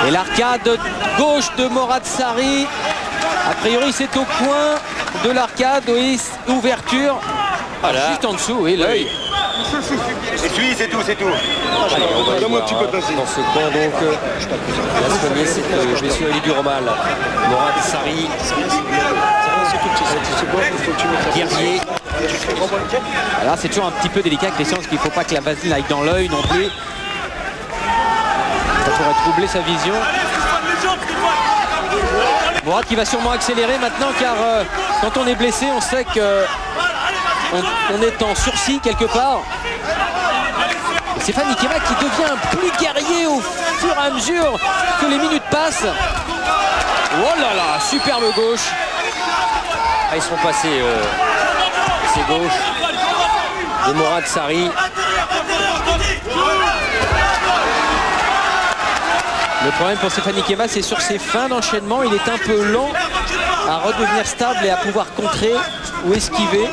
Et l'arcade gauche de Mourad Sari. A priori c'est au coin de l'arcade, oui, ouverture. Voilà. Juste en dessous, oui, l'œil. C'est tout. Donne-moi un petit peu de dans ce coin donc. La soigner, c'est blessure du Romal. Mourad Sari. Guerrier. Alors c'est toujours un petit peu délicat avec les séances, qu'il ne faut pas que la vaseline aille dans l'œil non plus. Ça pourrait troubler sa vision. Mourad qui va sûrement accélérer maintenant car quand on est blessé, on sait que on est en sursis quelque part. Et Stéphane Nikema qui devient plus guerrier au fur et à mesure que les minutes passent. Oh là là, superbe gauche. Ah, ils sont passés ces gauches de Mourad Sari. Le problème pour Stéphane Nikema, c'est sur ses fins d'enchaînement, il est un peu lent à redevenir stable et à pouvoir contrer ou esquiver.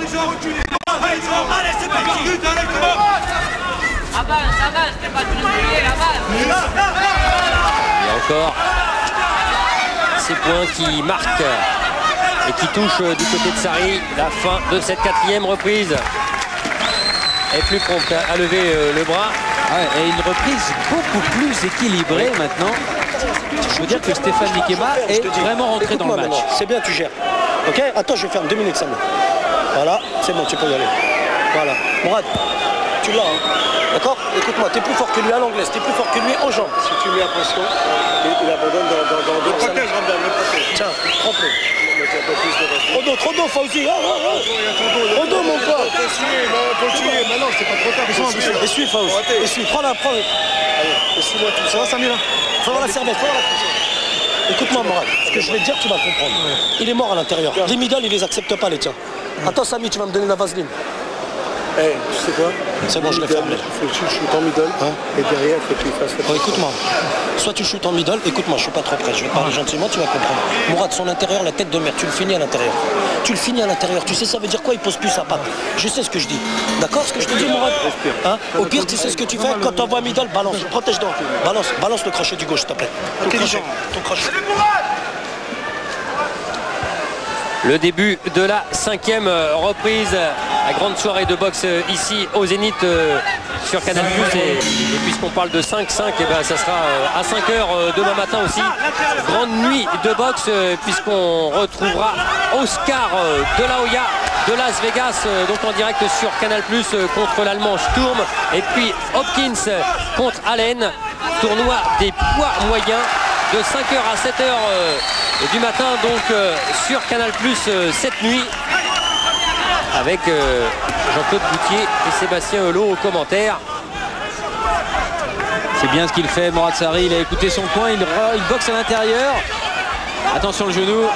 Et encore ces points qui marquent et qui touchent du côté de Sari. La fin de cette 4e reprise est plus prompte à lever le bras. Ouais, et une reprise beaucoup plus équilibrée maintenant. Je veux dire que Stéphane Nikema est vraiment rentré dans le match. C'est bien, tu gères. Ok, attends, je vais faire 2 minutes, Samy. Voilà, c'est bon, tu peux y aller. Voilà. Mourad, tu l'as, hein. D'accord? Écoute-moi, t'es plus fort que lui à l'anglaise, t'es plus fort que lui en jambes. Si tu mets la pression, il abandonne dans le protège, Rambert, le protège. Tiens, trempe-le. Trop d'eau, Fauzi. Trop d'eau, mon pote. Continue, maintenant, c'est pas trop tard. Essuie, Fauzi. Essuie, prends-la. Allez, essuie-moi tout. Ça va, Samy, là? Faut avoir la cervelle, faut avoir la pression. Écoute-moi, Mourad, ce que je vais te dire, tu vas comprendre. Il est mort à l'intérieur. Les middle, il les accepte pas, les tiens. Attends, Samy, tu vas me donner la vaseline. Hey, tu sais quoi? C'est bon, je l'ai fermé. Faut que tu shootes en middle, et derrière, il faut que tu fasses Oh, écoute-moi, soit tu shootes en middle, écoute-moi, je suis pas trop près, je vais te parler gentiment, tu vas comprendre. Mourad, son intérieur, la tête de mer, tu le finis à l'intérieur. Tu le finis à l'intérieur, tu sais ça veut dire quoi? Il pose plus sa patte. Je sais ce que je dis. D'accord, ce que je te dis, Mourad? Hein? Au pire, tu sais ce que tu fais quand t'envoies middle, balance, protège donc. Balance le crochet du gauche, s'il te plaît. Ton crochet. Le début de la 5e reprise La grande soirée de boxe ici au Zénith sur Canal+. Et puisqu'on parle de 5-5, et ben ça sera à 5h demain matin aussi. Grande nuit de boxe puisqu'on retrouvera Oscar de la Hoya de Las Vegas, donc en direct sur Canal+, contre l'Allemand Sturm. Et puis Hopkins contre Allen. Tournoi des poids moyens de 5h à 7h du matin, donc sur Canal+, cette nuit. Avec Jean-Claude Boutier et Sébastien Hulot aux commentaires. C'est bien ce qu'il fait, Morad Sarri. Il a écouté son coin, il boxe à l'intérieur. Attention le genou.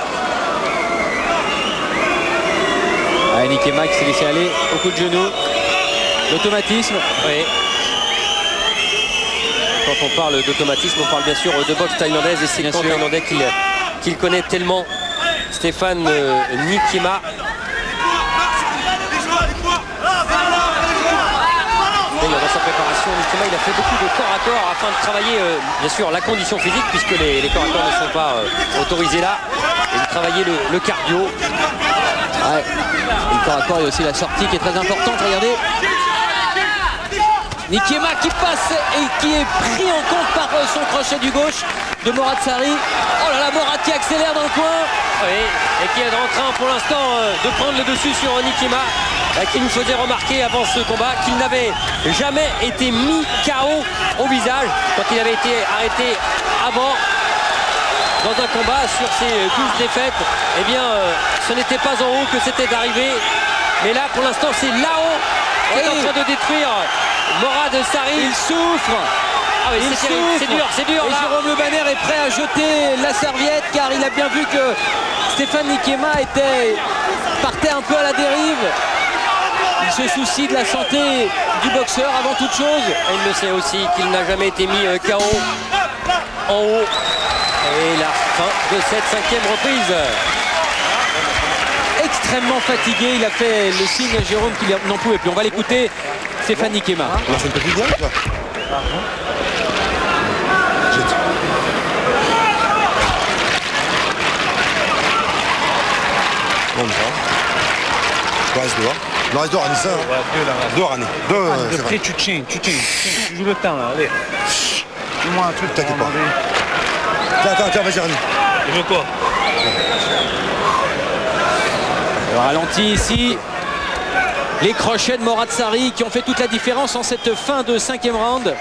Nikema qui s'est laissé aller au coup de genou. L'automatisme. Oui. Quand on parle d'automatisme, on parle bien sûr de boxe thaïlandaise et c'est le camp thaïlandais qu'il connaît tellement. Stéphane Nikema. Dans sa préparation, Nikema, il a fait beaucoup de corps à corps afin de travailler bien sûr la condition physique puisque les corps à corps ne sont pas autorisés là, et de travailler le cardio. Ouais. Le corps à corps et aussi la sortie qui est très importante. Regardez, Nikema qui passe et qui est pris en compte par son crochet du gauche de Morad Sarri. Oh là là, Morad qui accélère dans le coin. Oui, et qui est en train pour l'instant de prendre le dessus sur Nikema, qui nous faisait remarquer avant ce combat qu'il n'avait jamais été mis KO au visage quand il avait été arrêté avant dans un combat sur ses 12 défaites. Eh bien, ce n'était pas en haut que c'était d'arriver, mais là pour l'instant c'est là-haut qui est en train de détruire Morad Sarri. Il souffre. Ah oui, c'est dur. Et là. Jérôme Le Banner est prêt à jeter la serviette car il a bien vu que Stéphane Nikema partait un peu à la dérive. Il se soucie de la santé du boxeur avant toute chose. Et il le sait aussi qu'il n'a jamais été mis KO en haut. Et la fin de cette 5e reprise. Extrêmement fatigué, il a fait le signe à Jérôme qu'il n'en pouvait plus. On va l'écouter, Stéphane Nikema. C'est une petite blague, quoi. Bon, ça. Reste dehors. Non, reste dehors, Annie, ça. Dehors, Annie. Après, tu tiens. Tu joues le temps, là. Allez. Dis-moi un truc. T'inquiète pas. Attends, vas-y, Annie. Tu veux quoi? Le ralenti ici. Les crochets de Morad Sarri qui ont fait toute la différence en cette fin de 5e round.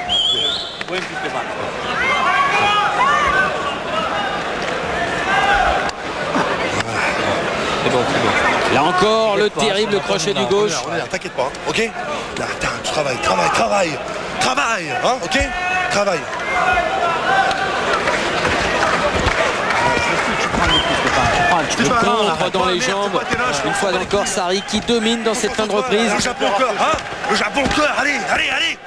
C'est bon. Là encore, le terrible crochet du gauche. T'inquiète pas, ok? Là, attends, tu travailles, hein, ok? Travaille. Le contre dans les jambes. Une fois encore, Sarri qui domine dans cette fin de reprise. Le Japon cœur, hein? Le Japon cœur, allez. Allez.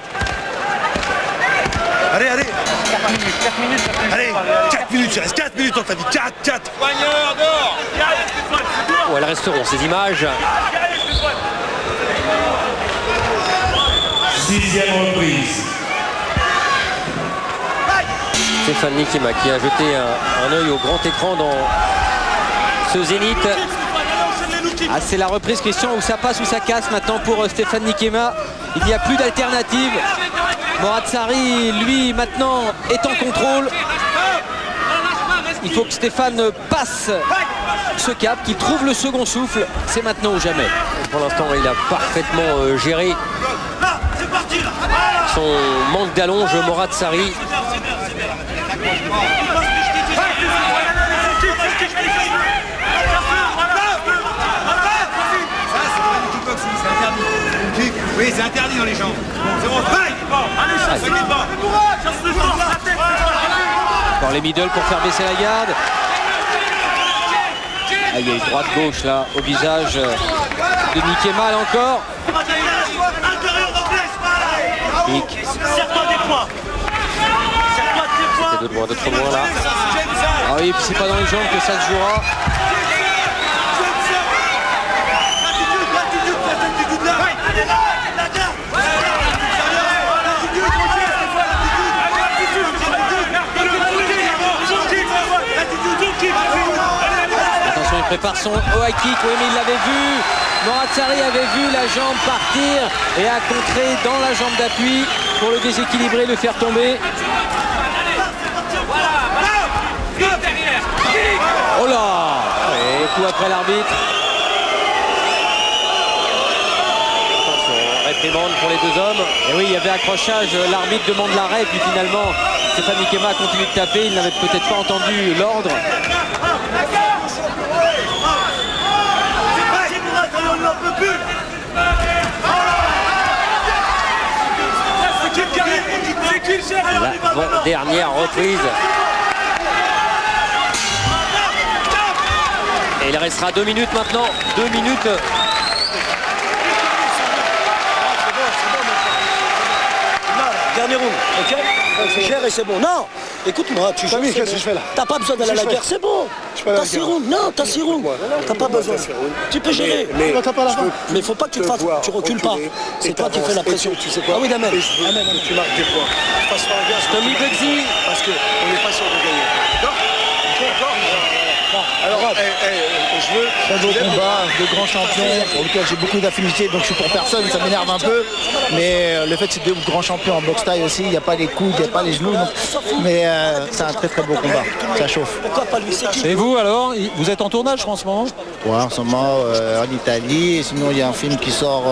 4 minutes. Allez, 4 minutes, il reste 4 minutes dans ta vie. 4. Poigneur, dehors. Où elles resteront ces images. 6e reprise. Stéphane Nikema qui a jeté un œil au grand écran dans ce Zénith. Ah, c'est la reprise, Christian, où ça passe ou ça casse maintenant pour Stéphane Nikema. Il n'y a plus d'alternative. Morad Sarri, lui, maintenant, est en contrôle. Il faut que Stéphane passe ce cap, qu'il trouve le second souffle. C'est maintenant ou jamais. Pour l'instant, il a parfaitement géré son manque d'allonge, Morad Sarri. Oui, c'est interdit dans les jambes. C'est bon, Encore les middle pour faire baisser la garde. Ah, il y a une droite-gauche là au visage de Nikema là encore. C'était de trop loin là. Ah oui, puis c'est pas dans les jambes que ça se jouera. Attention, il prépare son high kick, oui mais il l'avait vu. Moratsari avait vu la jambe partir et a contré dans la jambe d'appui pour le déséquilibrer, le faire tomber. Oh là! Et coup après l'arbitre. Réprimande pour les deux hommes. Et oui, il y avait accrochage, l'arbitre demande l'arrêt, puis finalement Stéphane Ikema continue de taper, il n'avait peut-être pas entendu l'ordre. La dernière reprise. Et il restera 2 minutes maintenant. 2 minutes. Dernier round, ok? Tu gères et c'est bon. Non! Écoute-moi, tu joues. Qu'est-ce que je fais là? T'as pas besoin d'aller à la guerre, c'est bon! T'as 6 rounds, non, t'as 6 rounds. T'as pas besoin. Tu peux gérer. Mais il faut pas que tu te fasses, tu recules pas. C'est toi qui fais la pression. Ah oui, Damel. Tu marques des points. Tommy Bugsy. Parce qu'on n'est pas sûr de gagner. D'accord? Alors, je veux un beau combat de grands champions pour lequel j'ai beaucoup d'affinités, donc je suis pour personne, ça m'énerve un peu. Mais le fait que c'est deux grands champions en boxe taille aussi, il n'y a pas les coudes, il n'y a pas les genoux. Donc, mais c'est un très très beau combat, ça chauffe. Et vous alors, vous êtes en tournage je crois, en ce moment? Ouais, en ce moment en Italie, et sinon il y a un film qui sort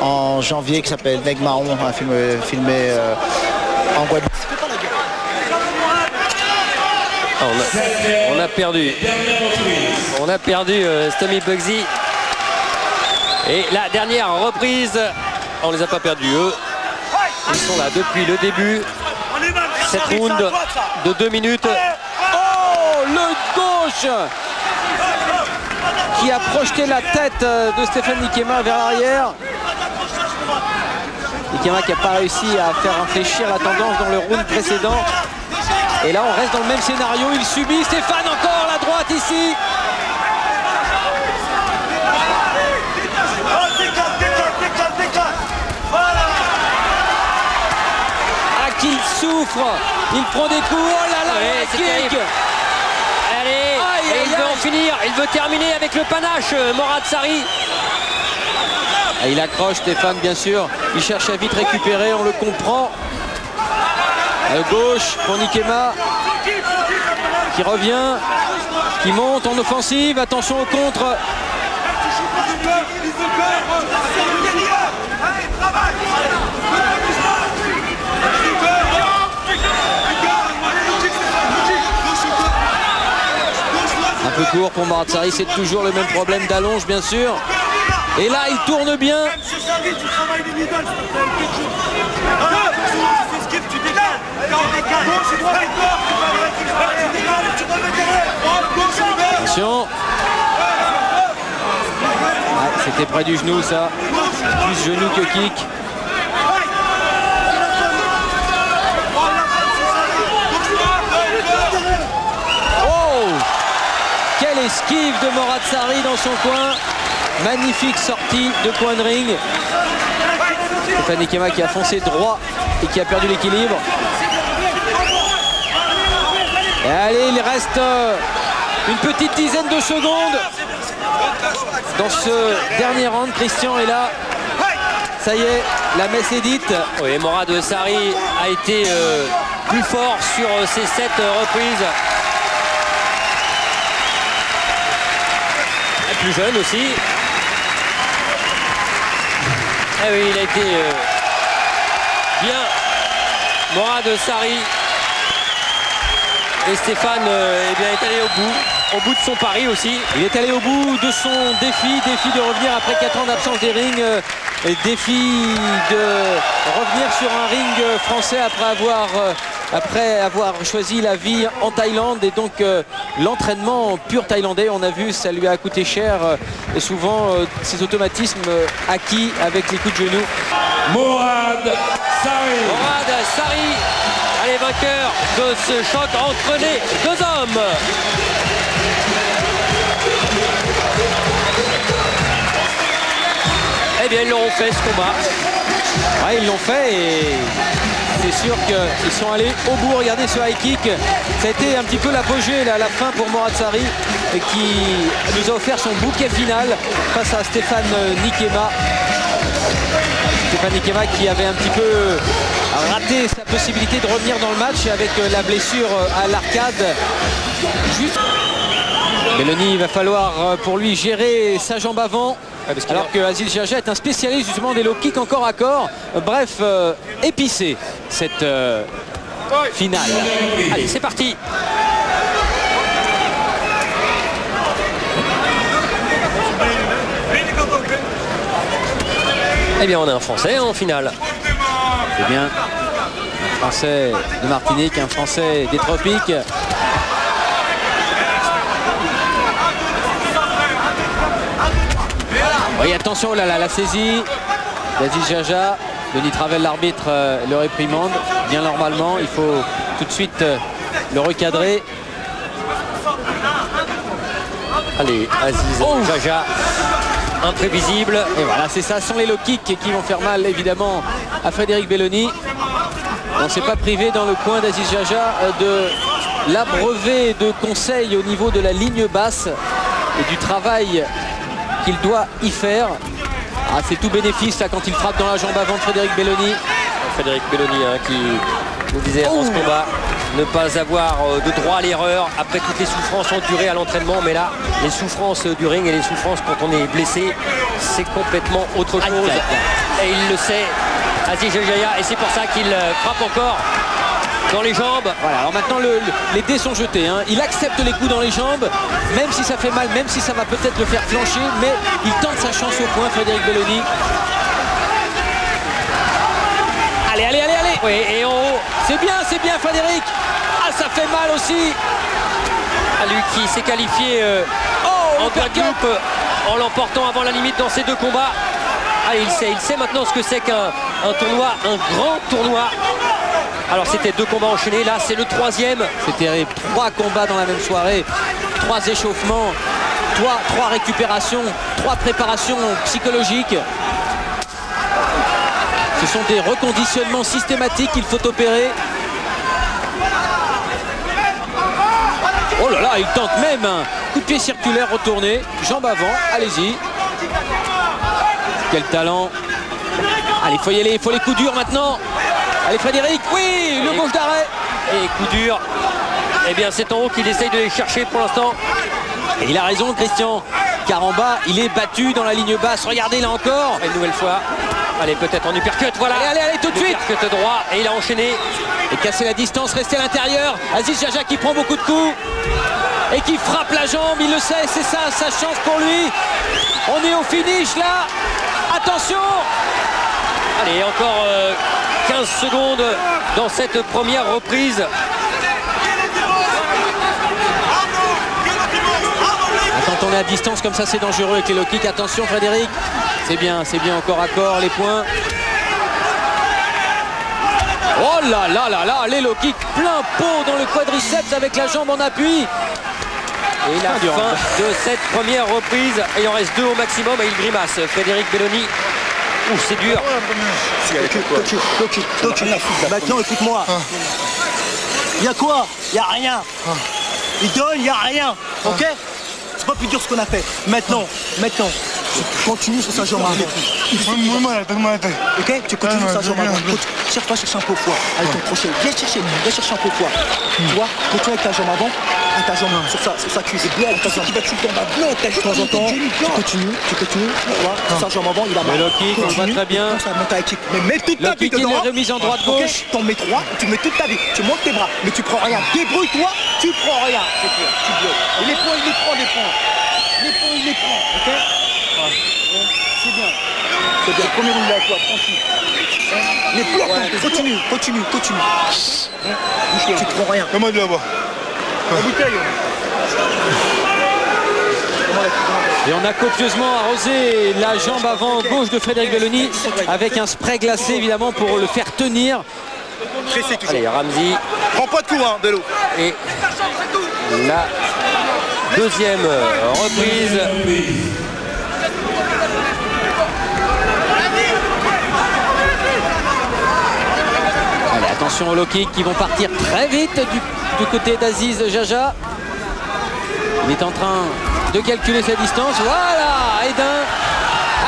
en janvier qui s'appelle Nègre Marron, un film filmé en Guadeloupe. On a perdu. On a perdu Tommy Bugsy. Et la dernière reprise, on les a pas perdus eux. Ils sont là depuis le début. Cette round de 2 minutes. Oh, le gauche qui a projeté la tête de Stéphane Ikema vers l'arrière. Ikema qui n'a pas réussi à faire infléchir la tendance dans le round précédent. Et là on reste dans le même scénario, il subit, Stéphane encore la droite ici. Ah qu'il souffre, il prend des coups, oh là là, ouais, c'est kick. Allez, et il veut en finir, il veut terminer avec le panache, Moratsari. Ah, il accroche Stéphane bien sûr, il cherche à vite récupérer, on le comprend. À gauche pour Ikema qui revient, qui monte en offensive, attention au contre. Un peu court pour Moratsari, c'est toujours le même problème d'allonge bien sûr. Et là il tourne bien. Attention. Ah, c'était près du genou ça. Plus genou que kick. Oh! Quelle esquive de Moratsari dans son coin. Magnifique sortie de coin de ring. Stéphane Ikema qui a foncé droit et qui a perdu l'équilibre. Et allez, il reste une petite dizaine de secondes dans ce dernier round. Christian est là. Ça y est, la messe est dite. Oui, Moratsari a été plus fort sur ces 7 reprises. Et plus jeune aussi. Eh oui, il a été bien. Moratsari. Et Stéphane eh bien, est allé au bout de son pari aussi. Il est allé au bout de son défi de revenir après 4 ans d'absence des rings. Et défi de revenir sur un ring français après avoir choisi la vie en Thaïlande et donc l'entraînement pur thaïlandais. On a vu, ça lui a coûté cher et souvent ses automatismes acquis avec les coups de genoux. Moratsari. Allez, vainqueur de ce choc entre les deux hommes. Eh bien, ils l'auront fait ce combat. Ouais, ils l'ont fait et c'est sûr qu'ils sont allés au bout. Regardez ce high kick. Ça a été un petit peu l'apogée à la fin pour Moratsari. et qui nous a offert son bouquet final face à Stéphane Nikema. Stéphane Nikema qui avait un petit peu raté sa possibilité de revenir dans le match avec la blessure à l'arcade. Belloni, il va falloir pour lui gérer sa jambe avant. Alors que Aziz Jaja est un spécialiste justement des low kicks en corps à corps. Bref, épicé cette finale. Allez, c'est parti. Eh bien, on a un Français en finale. C'est bien. Un Français de Martinique, un Français des Tropiques. Oui, attention, oh là là, la saisie d'Aziz Jaja. Denis Travel, l'arbitre, le réprimande. Bien normalement, il faut tout de suite le recadrer. Allez, Aziz Jaja, imprévisible. Et voilà, c'est ça, ce sont les low kicks qui vont faire mal évidemment à Frédéric Belloni. On ne s'est pas privé dans le coin d'Aziz Jaja de l'abreuver de conseils au niveau de la ligne basse et du travail qu'il doit y faire. Ah, c'est tout bénéfice là, quand il frappe dans la jambe avant de Frédéric Belloni. Frédéric Belloni qui nous disait avant ce combat ne pas avoir de droit à l'erreur après toutes les souffrances endurées à l'entraînement. Mais là, les souffrances du ring et les souffrances quand on est blessé, c'est complètement autre chose. Et il le sait, Aziz Jaja, et c'est pour ça qu'il frappe encore dans les jambes. Voilà, alors maintenant les dés sont jetés, hein. Il accepte les coups dans les jambes, même si ça fait mal, même si ça va peut-être le faire flancher, mais il tente sa chance au point, Frédéric Belloni. Allez, allez, allez, allez. Oui, et en haut. C'est bien Frédéric. Ah, ça fait mal aussi. À lui qui s'est qualifié en Guadeloupe en l'emportant avant la limite dans ces deux combats. Ah, il sait maintenant ce que c'est qu'un tournoi, un grand tournoi. Alors c'était deux combats enchaînés, là c'est le troisième. C'est terrible, 3 combats dans la même soirée, 3 échauffements, 3 récupérations, 3 préparations psychologiques. Ce sont des reconditionnements systématiques qu'il faut opérer. Oh là là, il tente même un coup de pied circulaire retourné, jambe avant, allez-y. Quel talent. Allez, il faut y aller, il faut les coups durs maintenant. Allez Frédéric, oui, le gauche d'arrêt. Et coup dur, eh bien c'est en haut qu'il essaye de les chercher pour l'instant. Et il a raison Christian, car en bas il est battu dans la ligne basse. Regardez là encore. Et une nouvelle fois, allez peut-être en uppercut, voilà. Allez, allez, allez, tout de suite. Uppercut droit et il a enchaîné. Et casser la distance, rester à l'intérieur. Aziz Jaja qui prend beaucoup de coups. Et qui frappe la jambe, il le sait, c'est ça sa chance pour lui. On est au finish là. Attention. Allez, encore 15 secondes dans cette première reprise. Quand on est à distance comme ça, c'est dangereux avec les low kicks. Attention Frédéric. C'est bien encore à corps, les points. Oh là là là là, les low kicks plein pot dans le quadriceps avec la jambe en appui. Et la fin de cette première reprise. Et il en reste 2 au maximum et il grimace. Frédéric Belloni. Ouh, c'est dur. Maintenant, écoute-moi. Il y a quoi? Il n'y a rien. Il donne, il n'y a rien. Ok? C'est pas plus dur ce qu'on a fait. Maintenant, tu continues sur sa jambe avant. Ok? Tu continues sur sa jambe avant. Cherche-toi, cherche un peu poids. Avec ton crochet. Viens chercher un peu poids. Tu vois? Continue avec ta jambe avant. Avec ta jambe sur sa cuisse. Bloc, ta jambe. Qui va tout le temps dans bloc. De temps en temps, tu continues. Tu vois? Sur sa jambe avant, il a mal. Le low kick, on va très bien. Mais mets toute ta vie dedans. Il est remis en droite-gauche. T'en mets 3, tu mets toute ta vie. Tu montes tes bras, mais tu prends rien. Débrouille-toi, tu prends rien. Tu bloques. Et les points, il les prend, les points. Les points, il les prend, ok? C'est bien. C'est bien. Premier round avec toi, tranquille. Les blocs, continue. Tu prends rien. Comment de la boire? La bouteille. Et on a copieusement arrosé la jambe avant gauche de Frédéric Belloni avec un spray glacé évidemment pour le faire tenir. Allez, Ramzi. Prends pas de coups, hein, Bello. Et la deuxième reprise. Allez, attention aux low kicks qui vont partir très vite du côté d'Aziz Jaja. Il est en train de calculer sa distance. Voilà, Aydin.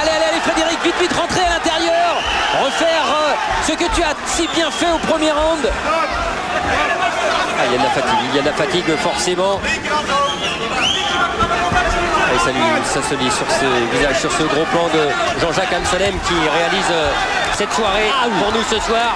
Allez, allez, allez, Frédéric, vite, vite, rentrer à l'intérieur. Refaire ce que tu as si bien fait au premier round. Ah, il y a de la fatigue, il y a de la fatigue forcément. Et ça se lit sur ce visage, sur ce gros plan de Jean-Jacques Amsalem qui réalise cette soirée pour nous ce soir.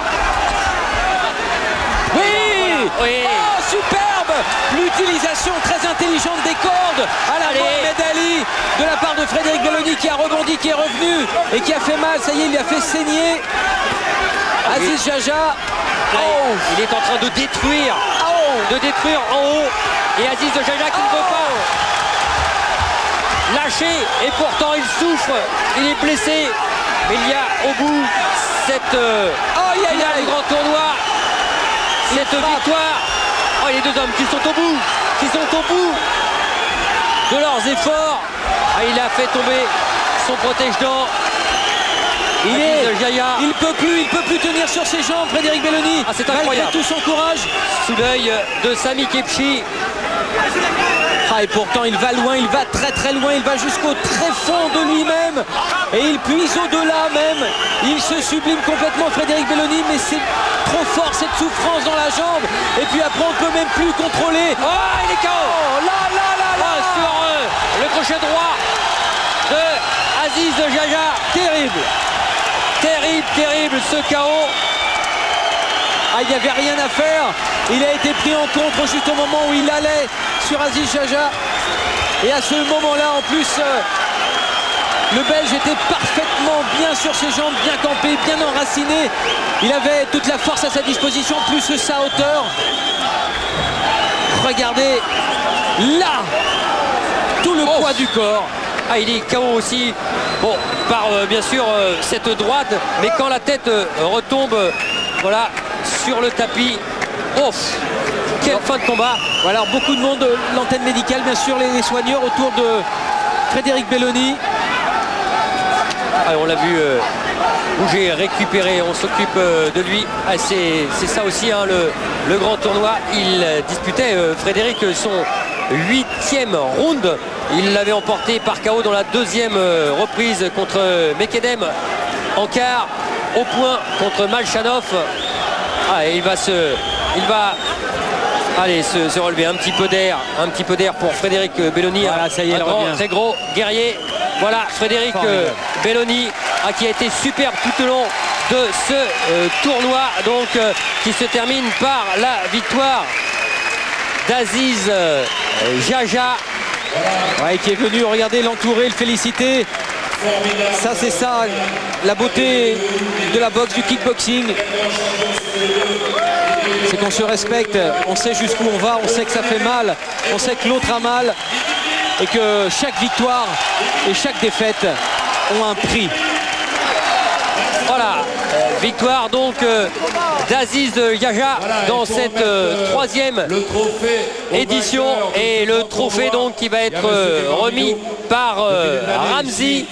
Oui, oui. Oh, superbe. L'utilisation très intelligente des cordes à la médaille de la part de Frédéric Belloni qui a rebondi, qui est revenu et qui a fait mal. Ça y est, il lui a fait saigner. Aziz Jaja. Oh. Il est en train de détruire en haut. Et Aziz Jaja qui ne veut pas lâcher. Et pourtant il souffre. Il est blessé. Mais il y a au bout cette finale du grand tournoi. Cette victoire. Oh, les deux hommes qui sont au bout. De leurs efforts. Ah, il a fait tomber son protège-dents. Il peut plus tenir sur ses jambes, Frédéric Belloni. Ah, c'est incroyable. Malgré tout son courage. Sous l'œil de Sami Khepchi. Ah, et pourtant il va loin, il va très très loin, il va jusqu'au très fond de lui-même. Et il puise au-delà même. Il se sublime complètement, Frédéric Belloni, mais c'est trop fort cette souffrance dans la jambe. Et puis après on ne peut même plus contrôler. Oh, il est KO. Sur le crochet droit de Aziz Jaja. Terrible ce KO. Ah, il n'y avait rien à faire. Il a été pris en contre juste au moment où il allait sur Aziz Jaja. Et à ce moment-là, en plus, le Belge était parfaitement bien sur ses jambes, bien campé, bien enraciné. Il avait toute la force à sa disposition, plus sa hauteur. Regardez, là, tout le poids du corps. Ah, il est KO aussi, bon, par bien sûr cette droite, mais quand la tête retombe, voilà, sur le tapis. Oh, quelle fin de combat. Voilà, alors beaucoup de monde, l'antenne médicale, bien sûr, les soigneurs autour de Frédéric Belloni. Ah, on l'a vu bouger, récupérer, on s'occupe de lui. Ah, c'est ça aussi, hein, le grand tournoi. Il disputait, Frédéric, son 8e round. Il l'avait emporté par KO dans la deuxième reprise contre Mekedem en quart, au point contre Malchanov. Ah, et il va aller se relever. Un petit peu d'air pour Frédéric Belloni. Voilà, ça y est, un grand, très gros guerrier. Voilà, Frédéric Belloni qui a été superbe tout au long de ce tournoi, donc qui se termine par la victoire d'Aziz Jaja. Ouais, qui est venu regarder, l'entourer, le féliciter. Ça, c'est ça, la beauté de la boxe, du kickboxing. C'est qu'on se respecte, on sait jusqu'où on va, on sait que ça fait mal, on sait que l'autre a mal et que chaque victoire et chaque défaite ont un prix. Voilà, victoire donc d'Aziz Jaja dans cette troisième édition, et le trophée donc qui va être remis par Ramzi.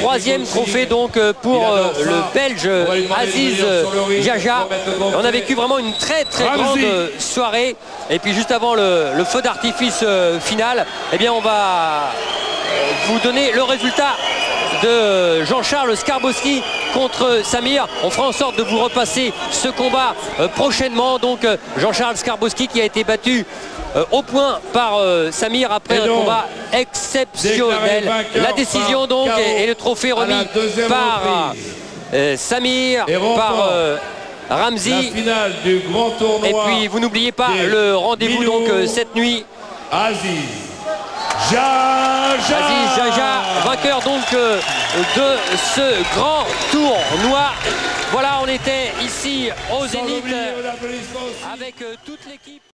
Troisième trophée donc pour le Belge Aziz Jaja. On a vécu vraiment une très grande soirée, et puis juste avant le feu d'artifice final, eh bien on va vous donner le résultat de Jean-Charles Skarbowski contre Samir. On fera en sorte de vous repasser ce combat prochainement. Donc Jean-Charles Skarbowski qui a été battu au point par Samir après un combat exceptionnel. La décision donc et le trophée remis par Samir, par Ramzi. Et puis vous n'oubliez pas le rendez-vous donc cette nuit. Aziz Jaja, vainqueur donc de ce grand tournoi. Voilà, on était ici au Zénith avec toute l'équipe.